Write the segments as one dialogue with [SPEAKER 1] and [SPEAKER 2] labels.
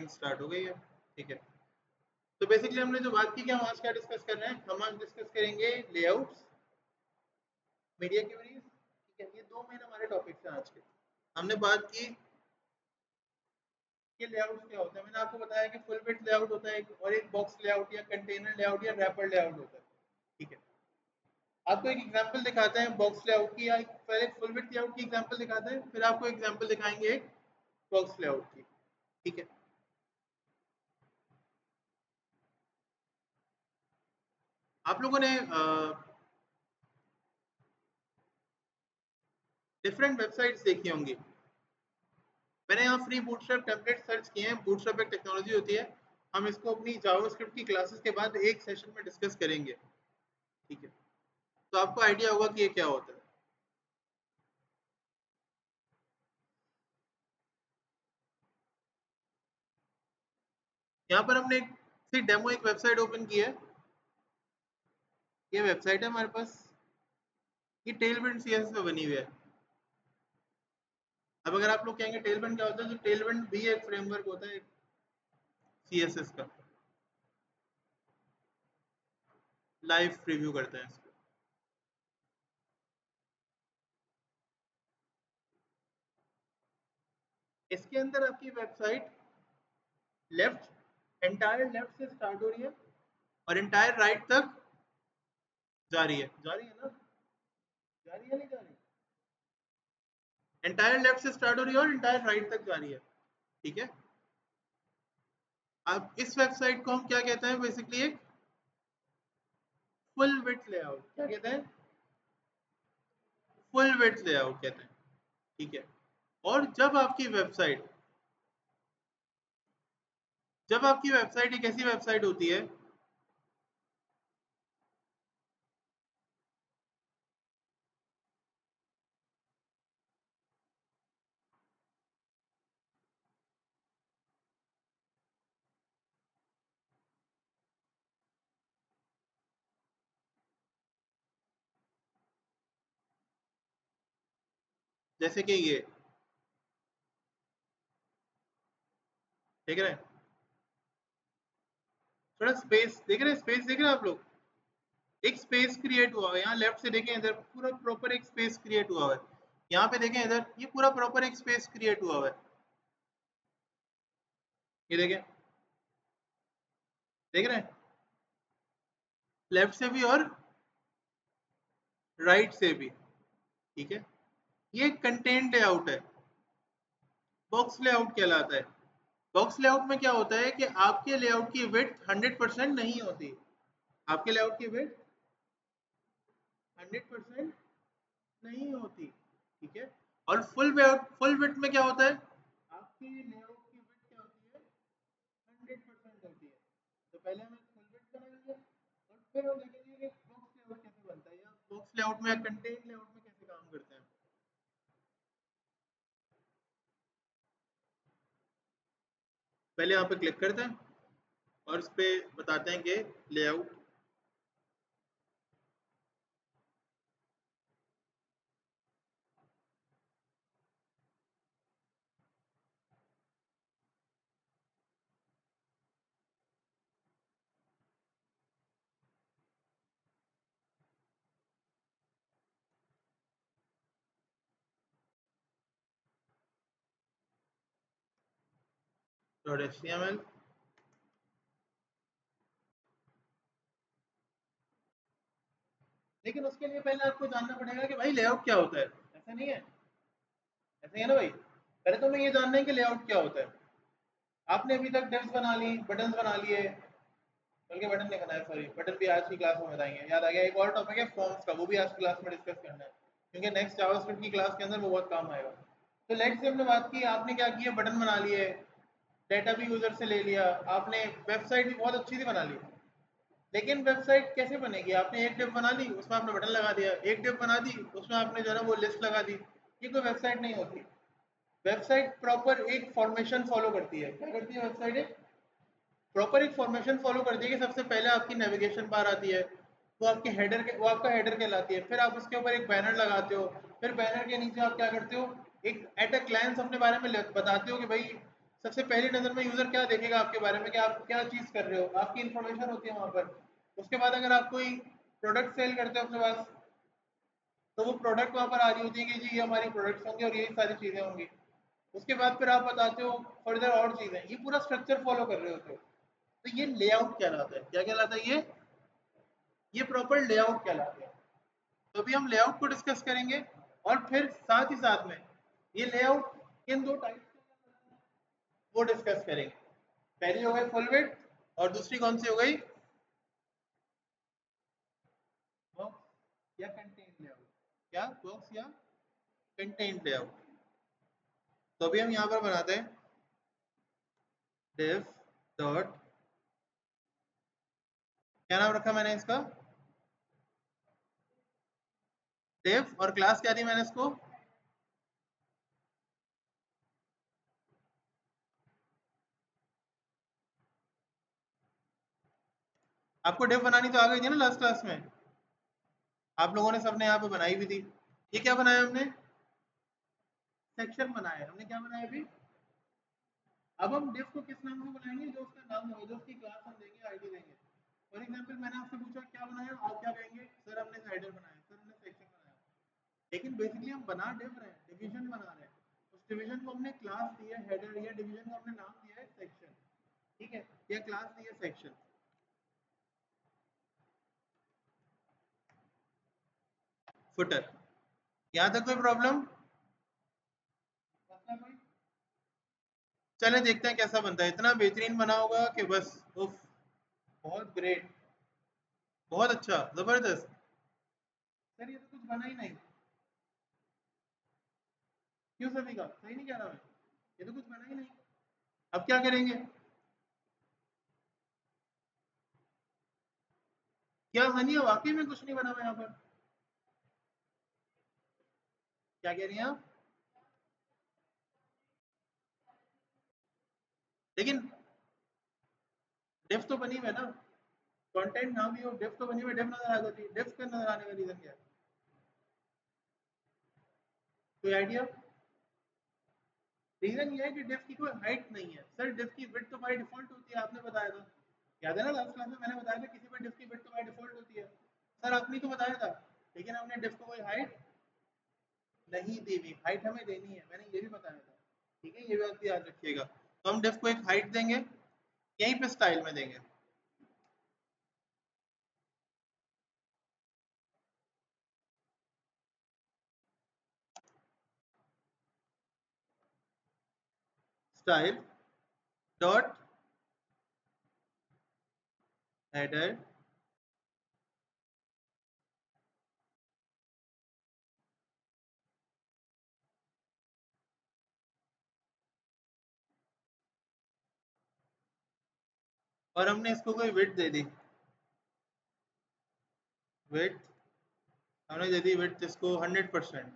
[SPEAKER 1] Recording start हो गई है। ठीक है, तो बेसिकली हमने जो बात की कि हम आज क्या डिस्कस कर रहे हैं, हम आज डिस्कस करेंगे लेआउट्स, मीडिया क्वेरीज। ठीक है, ये दो मेन हमारे टॉपिक्स हैं आज के। हमने बात की कि लेआउट्स क्या होता है। मैंने आपको बताया कि फुल विड्थ लेआउट होता है और एक बॉक्स लेआउट या कंटेनर लेआउट या रैपर लेआउट होता है। ठीक है, आपको एक एग्जांपल दिखाते हैं बॉक्स लेआउट की, या पहले फुल विड्थ लेआउट की एग्जांपल दिखाते हैं, फिर आपको एग्जांपल दिखाएंगे एक बॉक्स लेआउट की। ठीक है, आप लोगों ने डिफरेंट वेबसाइट्स देखी होंगी। मैंने यहाँ फ्री बूटस्ट्रैप टेम्पलेट सर्च किए हैं। बूटस्ट्रैप एक टेक्नोलॉजी होती है, हम इसको अपनी जावास्क्रिप्ट की क्लासेस के बाद एक सेशन में डिस्कस करेंगे। ठीक है, तो आपको आइडिया होगा कि ये क्या होता है। यहाँ पर हमने एक डेमो एक वेबसाइट ओपन की है। ये वेबसाइट है हमारे पास, ये टेलविंड सीएसएस पे बनी हुई है। अब अगर आप लोग कहेंगे टेलविंड क्या होता है, तो टेलविंड भी एक फ्रेमवर्क होता है सीएसएस का। लाइव प्रीव्यू करते हैं इसको। इसके अंदर आपकी वेबसाइट लेफ्ट, एंटायर लेफ्ट से स्टार्ट हो रही है और एंटायर राइट तक जा रही है। जा रही है ना? जा रही है नहीं जा रही? एंटायर लेफ्ट से स्टार्ट हो रही है और एंटायर राइट तक जा रही है। ठीक है, अब इस वेबसाइट को हम क्या कहते हैं, बेसिकली एक फुल विड्थ लेआउट। क्या कहते हैं? फुल विड्थ लेआउट कहते हैं। ठीक है, और जब आपकी वेबसाइट एक ऐसी वेबसाइट होती है, जैसे कि ये देख रहे हैं, थोड़ा स्पेस देख रहे हैं, स्पेस देख रहे हैं आप लोग, एक स्पेस क्रिएट हुआ है। यहाँ लेफ्ट से देखें, इधर पूरा प्रॉपर एक स्पेस क्रिएट हुआ है। यहाँ पे देखें, इधर ये पूरा प्रॉपर एक स्पेस क्रिएट हुआ है। ये देखें, देख रहे हैं, लेफ्ट से भी और राइट से भी। ठीक है, ये कंटेंट लेआउट है, बॉक्स लेआउट कहलाता है। बॉक्स लेआउट में क्या होता है कि आपके लेआउट की विड्थ 100% नहीं होती। आपके लेआउट की विड्थ 100% नहीं होती। ठीक है, और फुल विड्थ में क्या होता है, आपके लेआउट की विड्थ क्या होती है, 100% होती है। तो पहले हम एक फुल विड्थ बनाएंगे और फिर हम देखेंगे कि बॉक्स लेआउट कैसे बनता है, या बॉक्स लेआउट में या कंटेंट लेआउट में कैसे काम करते हैं। पहले यहाँ पे क्लिक करते हैं और इस पे बताते हैं कि लेआउट। HTML, लेकिन उसके लिए पहले आपको जानना पड़ेगा कि भाई लेआउट क्या होता है। ऐसा नहीं है, ऐसा ही है ना भाई। पहले तो हमें ये जानना है कि लेआउट क्या होता है। आपने अभी तक डिव्स बना ली, बटन्स बना लिए, बल्कि बटन नहीं बनाया, सॉरी, बटन भी आज की क्लास में बताएंगे। याद आ गया, एक और टॉपिक है फॉर्म्स का, वो भी आज क्लास में डिस्कस करना है, क्योंकि नेक्स्ट जावास्क्रिप्ट की क्लास के अंदर वो बहुत काम आएगा। तो लेट्स से हमने बात की, आपने क्या किया, बटन बना लिए, डेटा भी यूजर से ले लिया, आपने वेबसाइट भी बहुत अच्छी सी बना ली। लेकिन वेबसाइट कैसे बनेगी, आपने एक डिव बना ली, उसमें आपने बटन लगा दिया, एक डिव बना दी, उसमें आपने जो है वो लिस्ट लगा दी। ये कोई वेबसाइट नहीं होती। वेबसाइट प्रॉपर एक फॉर्मेशन फॉलो करती है। क्या करती है वेबसाइट? एक प्रॉपर एक फॉर्मेशन फॉलो करती है कि सबसे पहले आपकी नेविगेशन बार आती है, वो आपके हेडर के वो आपका हेडर कहलाती है। फिर आप उसके ऊपर एक बैनर लगाते हो, फिर बैनर के नीचे आप क्या करते हो, एक एट अ ग्लैंस अपने बारे में बताते हो कि भाई सबसे पहली नज़र में यूज़र क्या देखेगा आपके बारे में कि आप क्या चीज़ कर रहे हो, आपकी इन्फॉर्मेशन होती है वहाँ पर। उसके बाद अगर आप कोई प्रोडक्ट सेल करते हो अपने पास, तो वो प्रोडक्ट वहाँ पर आ रही होती है कि जी ये हमारी प्रोडक्ट्स होंगे और यही सारी चीज़ें होंगी। उसके बाद फिर आप बताते हो फर्दर और चीज़ें, ये पूरा स्ट्रक्चर फॉलो कर रहे होते हो। तो ये लेआउट कहलाता है। क्या कहलाता है ये प्रॉपर लेआउट कहलाता है। तो अभी हम लेआउट को डिस्कस करेंगे और फिर साथ ही साथ में ये लेआउट किन दो टाइप्स वो डिस्कस करेंगे। पहली हो गई फुल विड्थ और दूसरी कौन सी हो गई, बॉक्स या कंटेंट लेआउट। क्या बॉक्स या कंटेंट लेआउट। तो अभी हम यहाँ पर बनाते हैं div डॉट, क्या नाम रखा मैंने इसका, div, और क्लास क्या दी मैंने इसको, आपको div बनानी तो आ गई थी ना लास्ट क्लास में, आप लोगों ने सबने यहाँ पे बनाई भी थी। ये क्या बनाया हमने, सेक्शन बनाया। हमने क्या बनाया अभी, अब हम div को किस नाम से बनाएंगे, जो उसका नाम होगा, जो उसकी क्लास हम देंगे, आईडी देंगे। फॉर एग्जांपल मैंने आपसे पूछा क्या बनाया, आप क्या कहेंगे, सर हमने हेडर बनाया, सर हमने सेक्शन बनाया। लेकिन बेसिकली हम बना div रहे हैं, डिवीजन बना रहे हैं। उस डिवीजन को हमने क्लास दिया है हेडर, या डिवीजन को हमने नाम दिया है सेक्शन, ठीक है, या क्लास दी है सेक्शन। फुटर, यहाँ तक कोई प्रॉब्लम, चले देखते हैं कैसा बनता है। इतना बेहतरीन बना होगा कि बस उफ, बहुत ग्रेट, बहुत अच्छा, जबरदस्त। सर ये तो कुछ बना ही नहीं, क्यों सभी का सही नहीं कह रहा मैं, ये तो कुछ बना ही नहीं। अब क्या करेंगे, क्या हनिया वाकई में कुछ नहीं बना हुआ यहाँ पर, क्या कह रही हैं आप, लेकिन डिफ तो बनी हुई है ना, कंटेंट ना भी हो डिफ तो बनी हुई, डिफ नजर आ जाती है। डिफ का नजर आने का रीजन क्या है, कोई आइडिया। रीजन ये है कि डिफ की कोई हाइट नहीं है। सर डिफ की विड्थ तो बाय डिफॉल्ट होती है, आपने बताया था, याद है ना लास्ट क्लास में मैंने बताया था किसी पर डिफ की विड्थ तो बाय डिफॉल्ट होती है। सर आपने तो बताया था, लेकिन हमने डिफ को कोई हाइट नहीं दी हुई, हाइट हमें देनी है, मैंने ये भी बताया था, ठीक है, ये बात भी याद रखिएगा। तो हम डिफ को एक हाइट देंगे, यहीं पे स्टाइल में देंगे, स्टाइल डॉट हेडर, और हमने इसको कोई विड्थ दे दी, विड्थ हमने दे दी, विड्थ इसको 100%।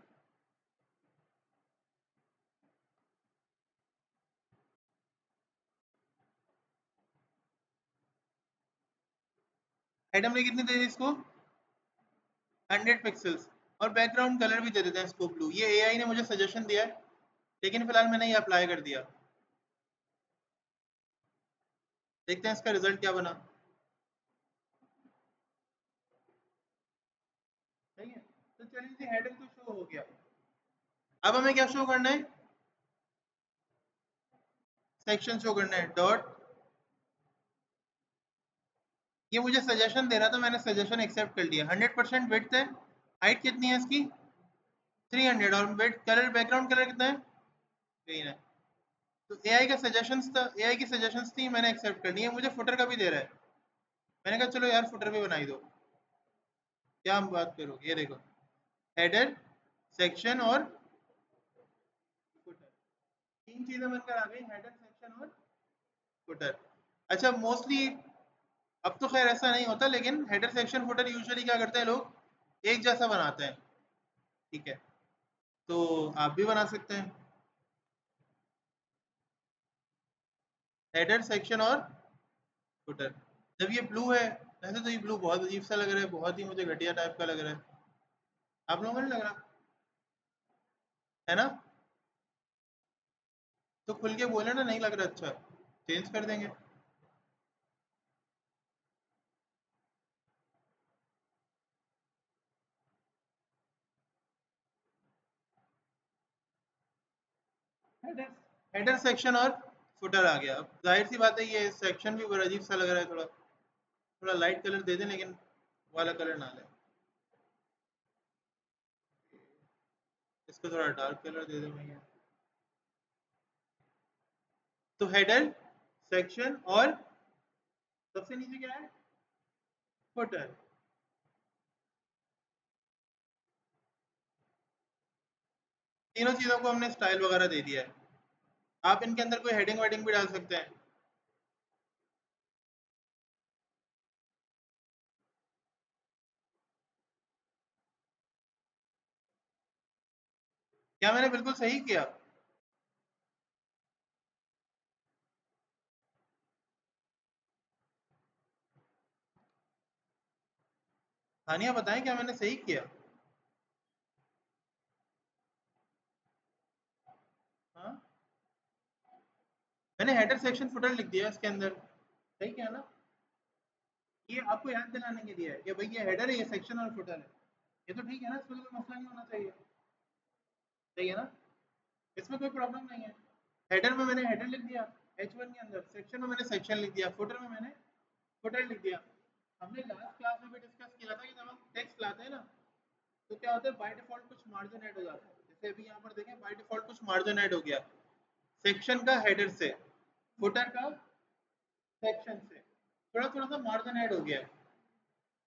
[SPEAKER 1] हाइट हमने कितनी दे दी इसको, 100 पिक्सल्स। और बैकग्राउंड कलर भी दे देते हैं इसको ब्लू, ये एआई ने मुझे सजेशन दिया है, लेकिन फिलहाल मैंने ये अप्लाई कर दिया। देखते हैं इसका रिजल्ट क्या बना, सही है। तो चलिए जी, हेडर तो शो हो गया। अब हमें क्या शो करना है, सेक्शन शो करना है, डॉट, ये मुझे सजेशन दे रहा था, मैंने सजेशन एक्सेप्ट कर लिया। 100% विड्थ है, हाइट कितनी है इसकी 300, और विड्थ कलर, बैकग्राउंड कलर कितना है ग्रीन है। तो एआई का सजेशंस था, एआई की सजेशंस थी, मैंने एक्सेप्ट कर लिया। मुझे फुटर का भी दे रहा है, मैंने कहा चलो यार फुटर भी बनाई दो। क्या हम बात करोगे, ये देखो, हेडर, सेक्शन और फुटर, तीन चीजें बनकर आ गई, हेडर सेक्शन और फुटर। अच्छा मोस्टली अब तो खैर ऐसा नहीं होता, लेकिन हेडर सेक्शन फुटर यूजुअली क्या करते हैं लोग, एक जैसा बनाते हैं, ठीक है, तो आप भी बना सकते हैं हेडर सेक्शन और फुटर। जब ये ब्लू है, वैसे तो ये ब्लू बहुत अजीब सा लग रहा है, बहुत ही मुझे घटिया टाइप का लग रहा है, आप लोगों को नहीं लग रहा, है ना। तो खुल के बोले ना, नहीं लग रहा अच्छा, चेंज कर देंगे। हेडर हेडर सेक्शन और फुटर आ गया। अब जाहिर सी बात है ये सेक्शन भी बड़ा अजीब सा लग रहा है, थोड़ा थोड़ा लाइट कलर दे दें, लेकिन वाला कलर ना लें। इसको थोड़ा डार्क कलर दे दें भैया। तो हेडर सेक्शन और सबसे नीचे क्या है, फुटर। तीनों चीजों को हमने स्टाइल वगैरह दे दिया है। आप इनके अंदर कोई हेडिंग वेडिंग भी डाल सकते हैं। क्या मैंने बिल्कुल सही किया? तानिया बताएं, क्या मैंने सही किया? हाँ, मैंने हेडर सेक्शन फुटर लिख दिया इसके अंदर। सही किया ना? ये आपको याद दिलाने के लिए है कि भाई ये हेडर है, ये सेक्शन और फुटर है। ये तो ठीक है ना, इसमें तो कोई मसला नहीं होना चाहिए। सही है ना? इसमें कोई प्रॉब्लम नहीं है। हेडर में मैंने हेडर लिख दिया H1 के अंदर, सेक्शन में मैंने सेक्शन लिख दिया, फुटर में मैंने फुटर लिख दिया। हमने लास्ट क्लास में भी डिस्कस किया था कि जब हम टेक्स्ट लाते हैं ना, तो क्या होता है, बाय डिफॉल्ट कुछ मार्जिन ऐड हो जाता है। जैसे अभी यहाँ पर देखें, बाय डिफॉल्ट कुछ मार्जिन ऐड हो गया सेक्शन का हेडर से, फुटर का सेक्शन से, थोड़ा थोड़ा सा मार्जिन ऐड हो गया है।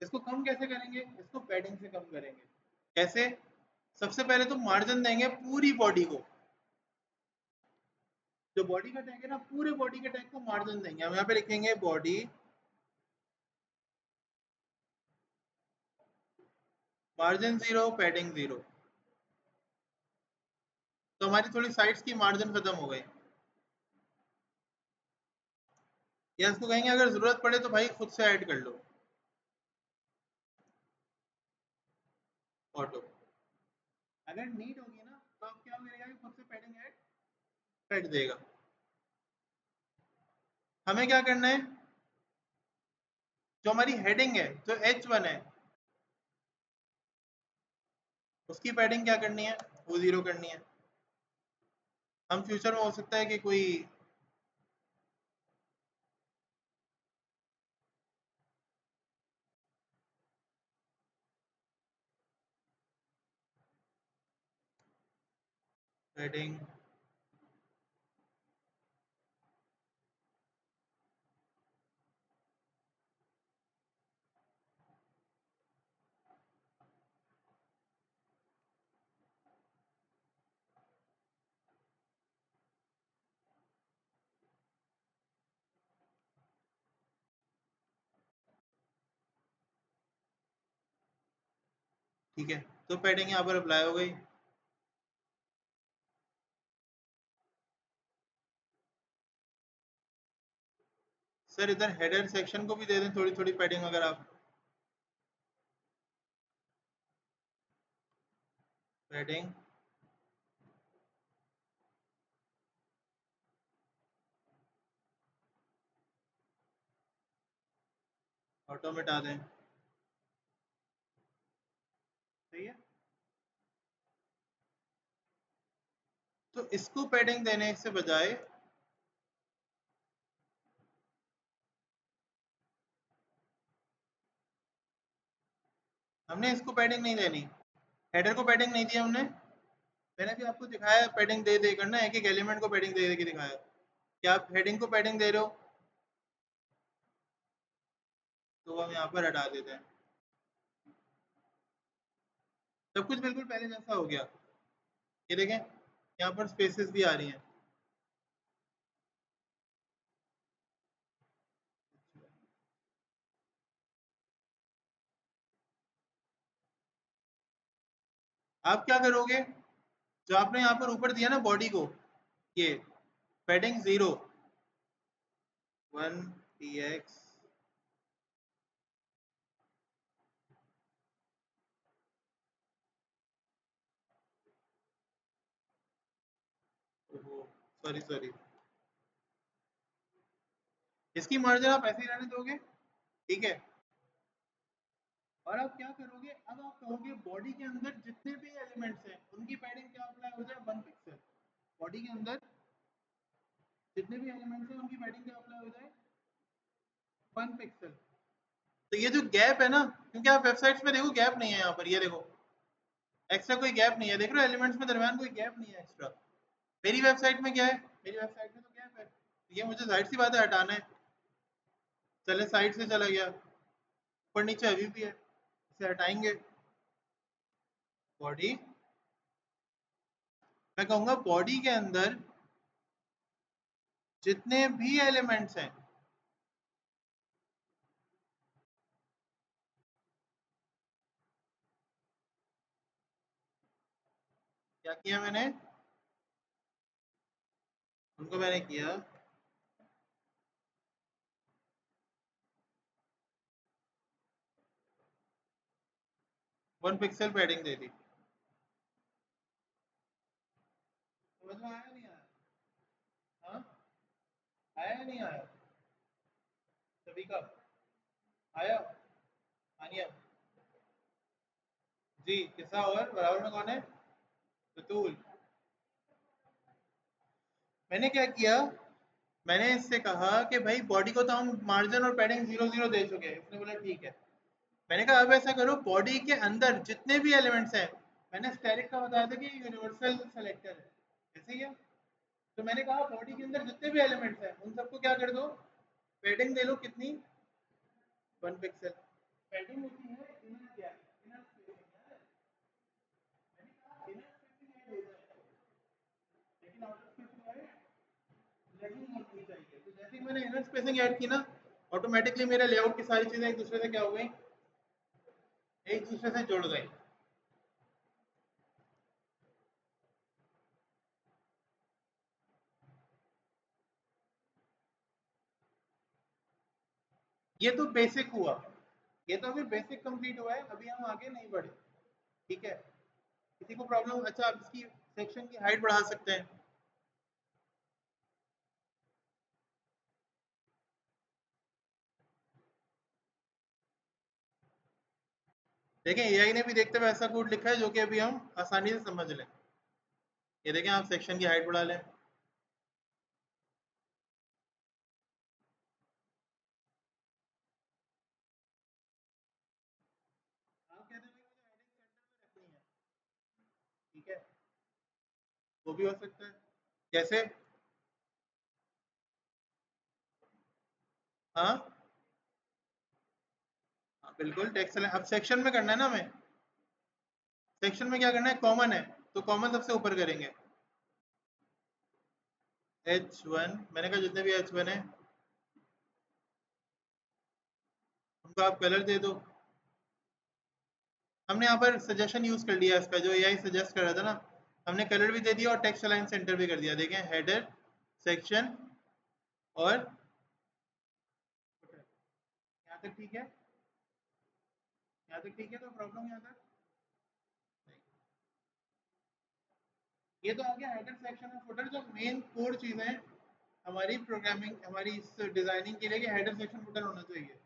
[SPEAKER 1] इसको कम कैसे करेंगे? इसको पैडिंग से कम करेंगे। कैसे? सबसे पहले तो मार्जिन देंगे पूरी बॉडी को। जो बॉडी का टैग है ना, पूरे बॉडी के टैग को मार्जिन देंगे। हम यहाँ पे लिखेंगे बॉडी मार्जिन 0 पैडिंग 0। तो हमारी थोड़ी साइड्स की मार्जिन खत्म हो गई। या इसको कहेंगे अगर जरूरत पड़े तो भाई खुद से ऐड कर लो, ऑटो। अगर नीड होगी ना तो आप क्या करेगा कि खुद से पैडिंग ऐड कर देगा। हमें क्या करना है, जो हमारी हेडिंग है, जो H1 है, उसकी पैडिंग क्या करनी है, वो 0 करनी है। हम फ्यूचर में हो सकता है कि कोई हेडिंग ठीक है, तो पैडिंग यहाँ पर अप्लाई हो गई। सर इधर हेडर सेक्शन को भी दे दें थोड़ी थोड़ी पैडिंग, अगर आप पैडिंग ऑटो मिटा दें। सही है। तो इसको पैडिंग देने से बजाय हमने इसको पैडिंग नहीं देनी, हेडर को पैडिंग नहीं दी हमने। मैंने भी आपको दिखाया पैडिंग दे दे करना, एक एक एलिमेंट को पैडिंग दे दे के दिखाया। क्या आप हेडिंग को पैडिंग दे रहे हो? तो हम यहाँ पर हटा देते हैं। सब कुछ बिल्कुल पहले जैसा हो गया। ये देखें, यहाँ पर स्पेसेस भी आ रही हैं। आप क्या करोगे, जो आपने यहाँ पर ऊपर दिया ना बॉडी को, ये पैडिंग 0 1 px, सॉरी सॉरी, इसकी मार्जिन आप ऐसे ही रहने दोगे, ठीक है। और आप क्या करोगे, अब आप कहोगे बॉडी के अंदर जितने भी एलिमेंट्स हैं उनकी पैडिंग क्या अप्लाई हो जाए, 1 पिक्सल। बॉडी के अंदर जितने भी एलिमेंट्स हैं उनकी पैडिंग क्या अप्लाई हो जाए, 1 पिक्सल। तो ये जो गैप है ना, क्योंकि आप वेबसाइट्स में देखो गैप नहीं है, यहाँ पर ये देखो एक्स्ट्रा कोई गैप नहीं है, देख रहे हो एलिमेंट्स में दरमियान कोई गैप नहीं है एक्स्ट्रा। मेरी वेबसाइट में क्या है, मेरी वेबसाइट में तो गैप है, ये मुझे जाहिर सी बात है हटाना है। चले साइड से चला गया, ऊपर नीचे अभी भी है, इसे हटाएंगे। बॉडी, मैं कहूंगा बॉडी के अंदर जितने भी एलिमेंट्स हैं, क्या किया मैंने, उनको मैंने किया 1 पिक्सल पैडिंग दे दी। समझ में आया नहीं आया, हाँ आया या नहीं आया, सभी का आया। आनिया जी, किस्सा और बराबर में कौन है, बतूल। मैंने क्या किया, मैंने इससे कहा कि भाई बॉडी को तो हम मार्जिन और पैडिंग 0 0 दे चुके हैं, उसने बोला ठीक है। मैंने कहा अब ऐसा करो बॉडी के अंदर जितने भी एलिमेंट्स हैं, मैंने स्टेरिक का बताया था कि यूनिवर्सल सेलेक्टर है, ऐसे ही है। तो मैंने कहा बॉडी के अंदर जितने भी एलिमेंट्स हैं उन सबको क्या कर दो, पैडिंग दे लो, कितनी, 1 पिक्सल। पैडिंग होती है इनर गैप, इनर स्पेसिंग, मैंने कहा इनर स्पेसिंग ऐड हो जाए, लेकिन आउटर स्पेसिंग ऐड नहीं होनी चाहिए। तो जैसे ही मैंने इनर स्पेसिंग ऐड की ना, ऑटोमेटिकली मेरे लेआउट की सारी चीजें एक दूसरे से क्या हो गई, एक दूसरे से जुड़ गई। ये तो बेसिक हुआ, ये तो अभी बेसिक कंप्लीट हुआ है, अभी हम आगे नहीं बढ़े, ठीक है। किसी को प्रॉब्लम, अच्छा आप इसकी सेक्शन की हाइट बढ़ा सकते हैं। देखें एआई ने भी देखते हुए ऐसा कोड लिखा है जो कि अभी हम आसानी से समझ लें। ये देखें, आप सेक्शन की हाइट बढ़ा लें, आप कहते हैं कि मुझे हेडिंग सेंटर में रखनी है, ठीक है, वो भी हो सकता है। कैसे, हाँ हाँ, बिल्कुल टेक्स्ट, अब सेक्शन में करना है ना हमें, सेक्शन में क्या करना है, कॉमन है, तो कॉमन सबसे ऊपर करेंगे। H1, मैंने कहा जितने भी H1 है उनको आप कलर दे दो। हमने यहाँ पर सजेशन यूज कर लिया इसका, जो एआई सजेस्ट कर रहा था ना, हमने कलर भी दे दिया और टेक्स्ट अलाइन सेंटर भी कर दिया। देखें हेडर, सेक्शन और यहाँ तक ठीक है, यहाँ तक ठीक है, तो प्रॉब्लम यहाँ तक नहीं। ये तो आ गया हेडर, सेक्शन और फुटर, जो मेन कोर चीजें हैं हमारी प्रोग्रामिंग, हमारी इस डिजाइनिंग के लिए कि हेडर सेक्शन फुटर होना चाहिए।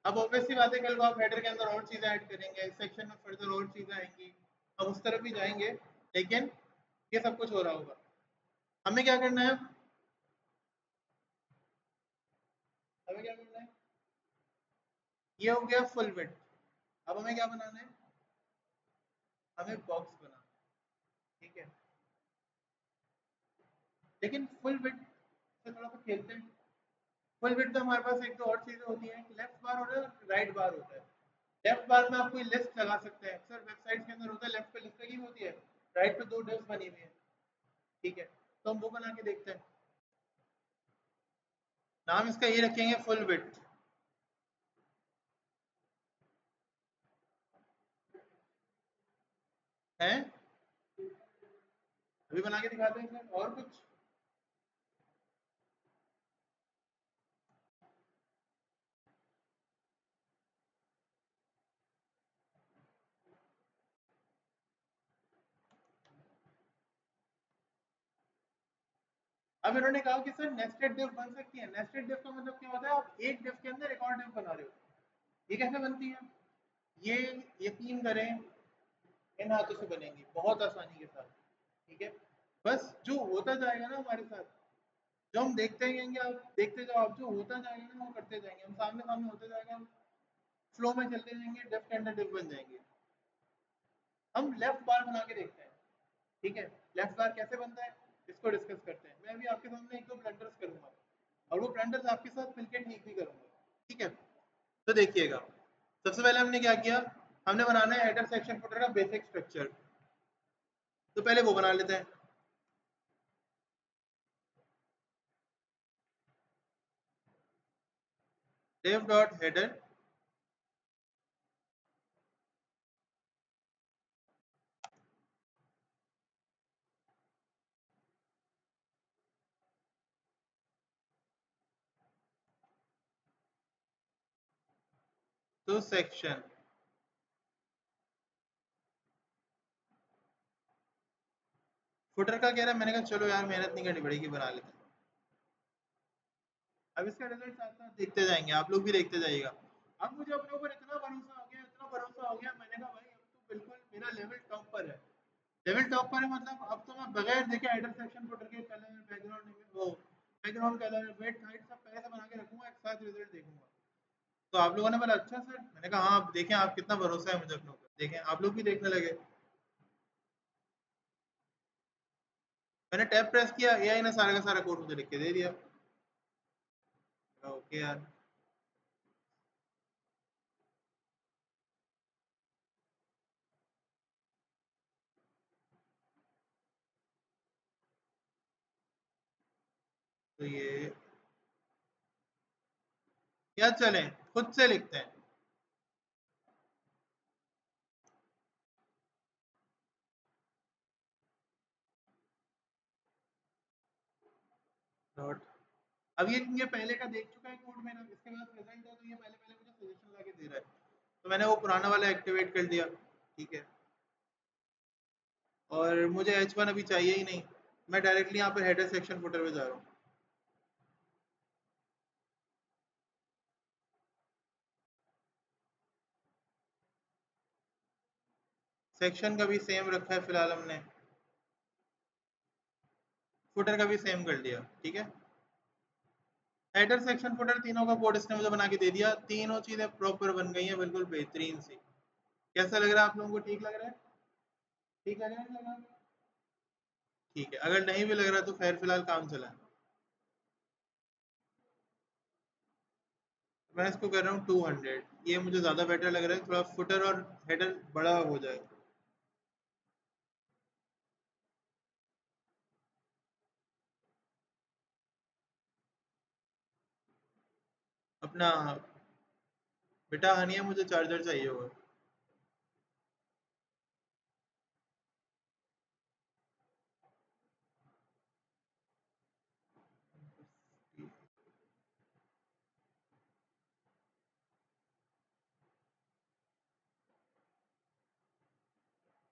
[SPEAKER 1] अब ऑब्वियसली बात है, कल को आप हेडर के अंदर और चीजें ऐड करेंगे, सेक्शन में फर्दर और चीजें आएंगी, हम उस तरफ भी जाएंगे, लेकिन ये सब कुछ हो रहा होगा। हमें क्या करना है, हमें क्या करना है, ये हो गया फुल विड्थ। अब हमें क्या बनाना है, हमें बॉक्स बनाना है, ठीक है। लेकिन फुल विड्थ से थोड़ा सा खेलते हैं। फुल विड्थ में हमारे पास एक तो और चीजें होती हैं, लेफ्ट बार होता है, राइट बार होता है। लेफ्ट बार में आप कोई लिस्ट लगा सकते हैं, अक्सर वेबसाइट्स के अंदर होता है लेफ्ट पे लिस्ट लगी हुई होती है, राइट पे दो डिव्स बनी हुई है, ठीक है। तो हम वो बना के देखते हैं, नाम इसका ये रखेंगे फुल विड्थ, है। अभी बना के दिखाते हैं सर, और कुछ, अब इन्होंने कहा कि सर नेस्टेड डिफ बन सकती है। नेस्टेड डिफ का मतलब क्या होता है, आप एक डिफ के अंदर एक और डिफ बना रहे हो। ये कैसे बनती है? ये यकीन करें इन हाथों से बनेंगी बहुत आसानी के साथ। ठीक है, बस जो होता जाएगा ना हमारे साथ, जो हम देखते जाएंगे, आप देखते जाओ, आप जो होता जाएगा ना वो करते जाएंगे, हम सामने सामने होते जाएगा, हम फ्लो में चलते जाएंगे, डिफ के अंदर डिफ बन जाएंगे। हम लेफ्ट बार बना के देखते हैं। ठीक है, लेफ्ट बार कैसे बनता है इसको डिस्कस करते हैं। मैं अभी आपके सामने एक दो ब्लंडर्स करूंगा और वो ब्लंडर्स आपके साथ मिलकर ठीक भी करूंगा। ठीक है, तो देखिएगा, सबसे पहले हमने क्या किया, हमने बनाना है हेडर सेक्शन फुटर का बेसिक स्ट्रक्चर। तो पहले वो बना लेते हैं। div डॉट हेडर तो सेक्शन, फुटर का कह रहा है, मैंने कहा चलो यार मेहनत नहीं करनी पड़ेगी, बना लेते हैं। अब इसका रिजल्ट साथ साथ देखते जाएंगे, आप लोग भी देखते जाइएगा। अब मुझे अपने ऊपर इतना भरोसा हो गया, इतना भरोसा हो गया, मैंने कहा भाई अब तो बिल्कुल मेरा लेवल टॉप पर है। लेवल टॉप पर है मतलब अब तो मैं बगैर देखे हेडर सेक्शन फुटर के कलर, बैकग्राउंड, वो बैकग्राउंड कलर, वेट हाइट सब पहले से बना के रखूंगा, एक साथ रिजल्ट देखूंगा। तो आप लोगों ने बोला अच्छा सर, मैंने कहा हाँ, आप देखें, आप कितना भरोसा है मुझे अपने ऊपर, देखें आप लोग भी देखने लगे। मैंने टैब प्रेस किया, एआई ने सारा का सारा कोड मुझे लिख के दे दिया। ओके यार, तो ये क्या, चलें खुद से लिखते हैं। डॉट, अब ये पहले का देख चुका है कोड मेरा, इसके बाद प्रेजेंट है, तो ये पहले पहले मुझे सजेशन ला के दे रहा है, तो मैंने वो पुराना वाला एक्टिवेट कर दिया। ठीक है, और मुझे H1 अभी चाहिए ही नहीं, मैं डायरेक्टली यहाँ पर हेडर सेक्शन फुटर पे जा रहा हूँ। सेक्शन का भी सेम रखा है फिलहाल हमने, फुटर का भी सेम कर दिया। ठीक है, हेडर सेक्शन फुटर तीनों का कोड इसने मुझे बना के दे दिया, तीनों चीजें प्रॉपर बन गई हैं, बिल्कुल बेहतरीन सी। कैसा लग रहा है आप लोगों को, ठीक लग रहा है? ठीक लग रहा है, नहीं लग रहा? ठीक है, अगर नहीं भी लग रहा तो खैर फिलहाल काम चला है। मैं इसको कर रहा हूँ 200, ये मुझे ज़्यादा बेटर लग रहा है, थोड़ा फुटर और हेडर बड़ा हो जाए। अपना बेटा हनिया, मुझे चार्जर चाहिए होगा।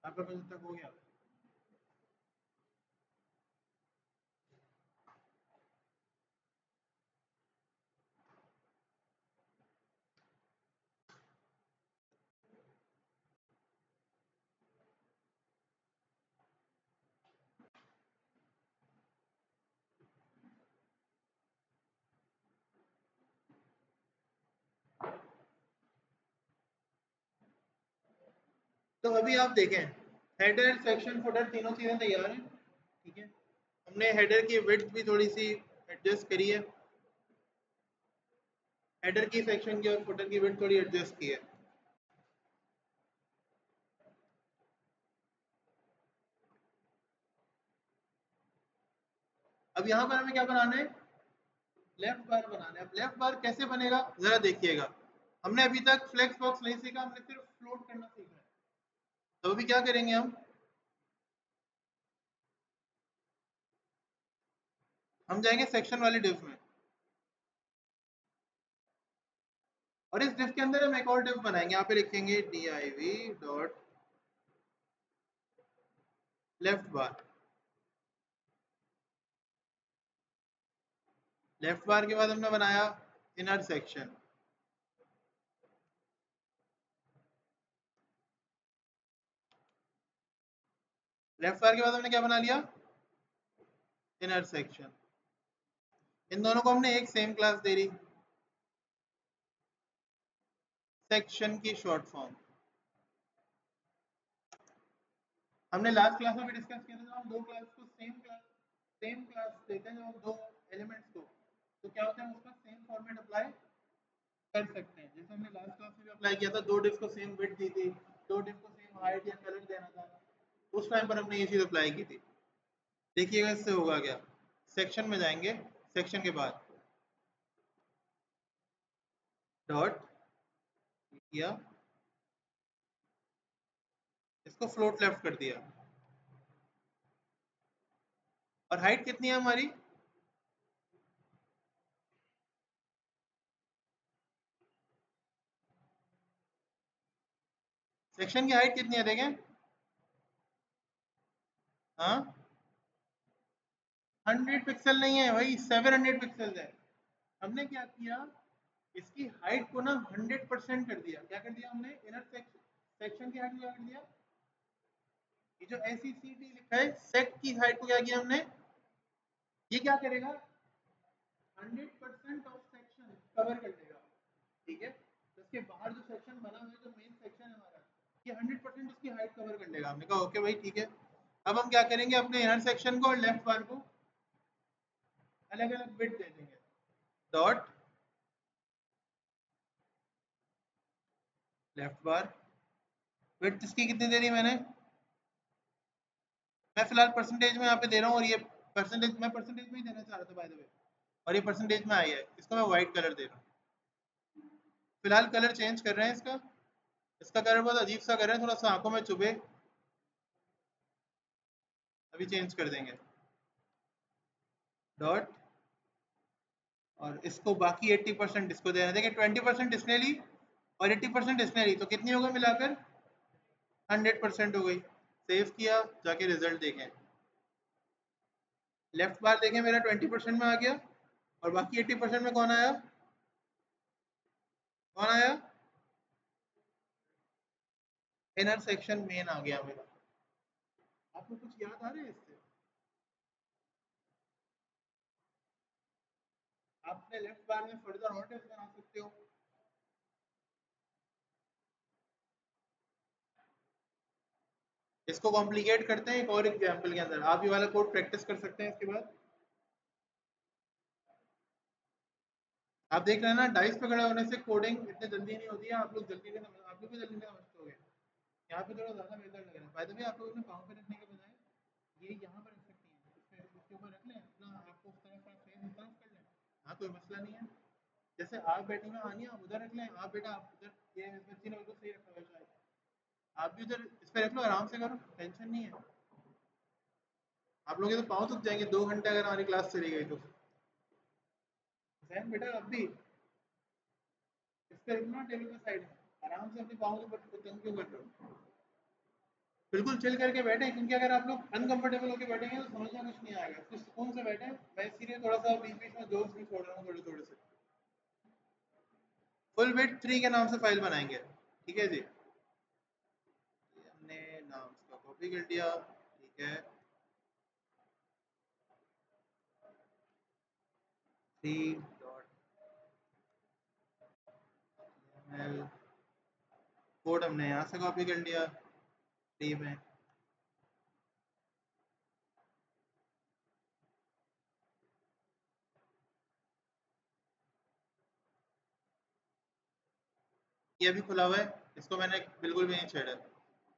[SPEAKER 1] आपका बजे तक हो गया? तो अभी आप देखें, हेडर सेक्शन फुटर तीनों चीज़ें तैयार हैं। ठीक है, हमने हेडर की विड्थ भी थोड़ी सी एडजस्ट करी है, हेडर की सेक्शन की और फुटर की विड्थ थोड़ी एडजस्ट की है। अब यहाँ पर हमें क्या बनाना है, लेफ्ट बार बनाना है। अब लेफ्ट बार कैसे बनेगा जरा देखिएगा, हमने अभी तक फ्लेक्स बॉक्स नहीं सीखा, हमने सिर्फ फ्लोट करना सीखा है। तो अभी क्या करेंगे, हम जाएंगे सेक्शन वाली डिव में, और इस डिव के अंदर हम एक और डिव बनाएंगे, यहाँ पे लिखेंगे div डॉट लेफ्ट बार। लेफ्ट बार के बाद हमने बनाया इनर सेक्शन, लेफ्ट बार के बाद हमने क्या बना लिया, इनर सेक्शन। इन दोनों को हमने एक सेम क्लास दे दी, सेक्शन की शॉर्ट फॉर्म। हमने लास्ट क्लास में भी डिस्कस किया था, जब हम दो क्लास को सेम क्लास देते हैं, जब हम दो एलिमेंट्स को, तो क्या होता है उसका सेम फॉर्मेट अप्लाई कर सकते हैं। जैसे हमने लास्ट क्लास में भी अप्लाई किया था, दो डिस्क को सेम विड्थ दी थी, दो डिस्क को सेम हाइट या कलर देना था, उस टाइम पर हमने ये चीज अप्लाई की थी। देखिएगा इससे होगा क्या, सेक्शन में जाएंगे, सेक्शन के बाद डॉट किया, इसको फ्लोट लेफ्ट कर दिया, और हाइट कितनी है हमारी, सेक्शन की हाइट कितनी है देखें, हाँ 100 पिक्सल नहीं है भाई, 700 पिक्सल है। हमने क्या किया, इसकी हाइट को ना 100% कर दिया। क्या कर दिया हमने, इनर सेक्शन की हाइट को क्या कर दिया, ये जो SECT लिखा है, सेक की हाइट को क्या किया हमने, ये क्या करेगा, 100% ऑफ सेक्शन कवर कर देगा, ठीक है। तो इसके बाहर जो सेक्शन बना हुआ है, जो मेन सेक्शन है हमारा, ये 100% उसकी हाइट कवर कर लेगा। हमने कहा ओके भाई ठीक है। अब हम क्या करेंगे, अपने इनर सेक्शन को और लेफ्ट बार को अलग अलग विड्थ दे देंगे, डॉट लेफ्ट बार, विड्थ इसकी कितनी दे दी मैंने, मैं फिलहाल परसेंटेज में यहाँ पे दे रहा हूँ, और ये परसेंटेज मैं परसेंटेज में ही देना चाह रहा था बाय द वे, और ये परसेंटेज में आई है, इसको मैं व्हाइट कलर दे रहा हूँ। फिलहाल कलर चेंज कर रहे हैं इसका, इसका कलर बहुत अजीब सा कर रहे हैं, थोड़ा सा आंखों में चुभे, अभी चेंज कर देंगे, डॉट, और इसको बाकी 80% इसको देना। देखिए 20% इसने ली और 80% इसने ली, तो कितनी होगा मिलाकर, 100% हो गई। सेव किया, जाके रिजल्ट देखें, लेफ्ट बार देखें मेरा 20% में आ गया, और बाकी 80% में कौन आया, कौन आया, इनर सेक्शन मेन आ गया मेरा। आपको कुछ याद आ रहा है इससे, आप अपने लेफ्ट बार में फर्दर और टेस्ट बना सकते हो। इसको कॉम्प्लिकेट करते हैं एक और एग्जांपल के अंदर, आप ये वाला कोड प्रैक्टिस कर सकते हैं। इसके बाद आप देख रहे हैं ना, डाइस पे खड़े होने से कोडिंग इतनी जल्दी नहीं होती है, आप लोग जल्दी नहीं समझ, आप लोग भी जल्दी नहीं समझते होंगे। यहाँ पे थोड़ा ज़्यादा बेहतर लग रहा है। बाय द वे आप लोगों ने पाँव पे रखने के बजाय ये यहाँ पर रख सकती हैं, इसके ऊपर रख लें अपना, आपको उस तरफ का फेस इस तरफ कर लें, हाँ कोई मसला नहीं है। जैसे आप बैठी हुई आनिया, आप उधर रख लें, आप बेटा आप उधर, ये बच्ची ने बिल्कुल सही रखा हुआ है शायद, आप भी उधर इस पर रख लो, आराम से करो, टेंशन नहीं है। आप लोग ये तो पाँव दुख जाएंगे 2 घंटे अगर हमारी क्लास चली गई तो। जैन बेटा अब भी इस पे रखना टेबल पे साइड में, आराम से अपने पाँव के ऊपर तंग क्यों कर रहे हो, बिल्कुल चिल करके बैठे, क्योंकि अगर आप लोग अनकंफर्टेबल होकर बैठेंगे तो समझ में कुछ नहीं आएगा। कुछ सुकून से बैठे, मैं इसीलिए थोड़ा सा बीच बीच में जोक्स भी छोड़ रहा हूँ थोड़े थोड़े से। फुल विड्थ 3 के नाम से फाइल बनाएंगे, ठीक है जी। हमने नाम इसका कॉपी कर दिया, ठीक है, 3.ml कोड हमने यहाँ से कॉपी कर लिया 3 में। ये अभी खुला हुआ है, इसको मैंने बिल्कुल भी नहीं छेड़ा,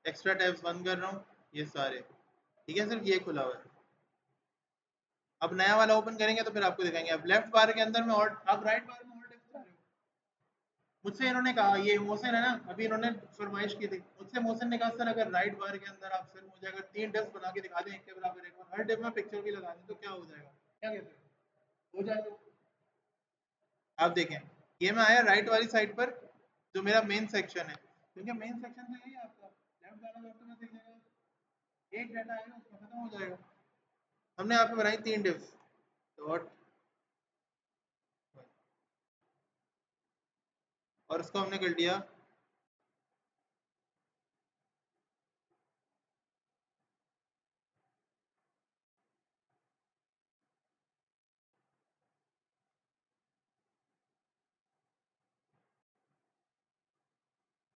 [SPEAKER 1] एक्स्ट्रा टैब्स बंद कर रहा हूँ ये सारे, ठीक है, सिर्फ ये खुला हुआ है। अब नया वाला ओपन करेंगे तो फिर आपको दिखाएंगे। अब लेफ्ट बार के अंदर में और, अब राइट बार में और टेक्स्ट आ रहे हो। मुझसे इन्होंने कहा, ये मोहसिन है ना, अभी इन्होंने फरमाइश की थी मुझसे, मोहसिन ने कहा सर अगर राइट बार के अंदर आप सर मुझे अगर 3 डेस्क बना के दिखा दें, एक के बराबर एक, और हर डेस्क में पिक्चर भी लगा दें तो क्या हो जाएगा, क्या कहते हैं, हो जाएगा। आप देखें, ये मैं आया राइट वाली साइड पर, जो मेरा मेन सेक्शन है, क्योंकि मेन सेक्शन तो यही है आपका, लेफ्ट वाला तो ऑटोमेटिक देगा, एक डाटा आएगा उसमें खत्म हो जाएगा। हमने यहाँ पे बनाई 3 डिव्स, डॉट और उसको हमने कर लिया।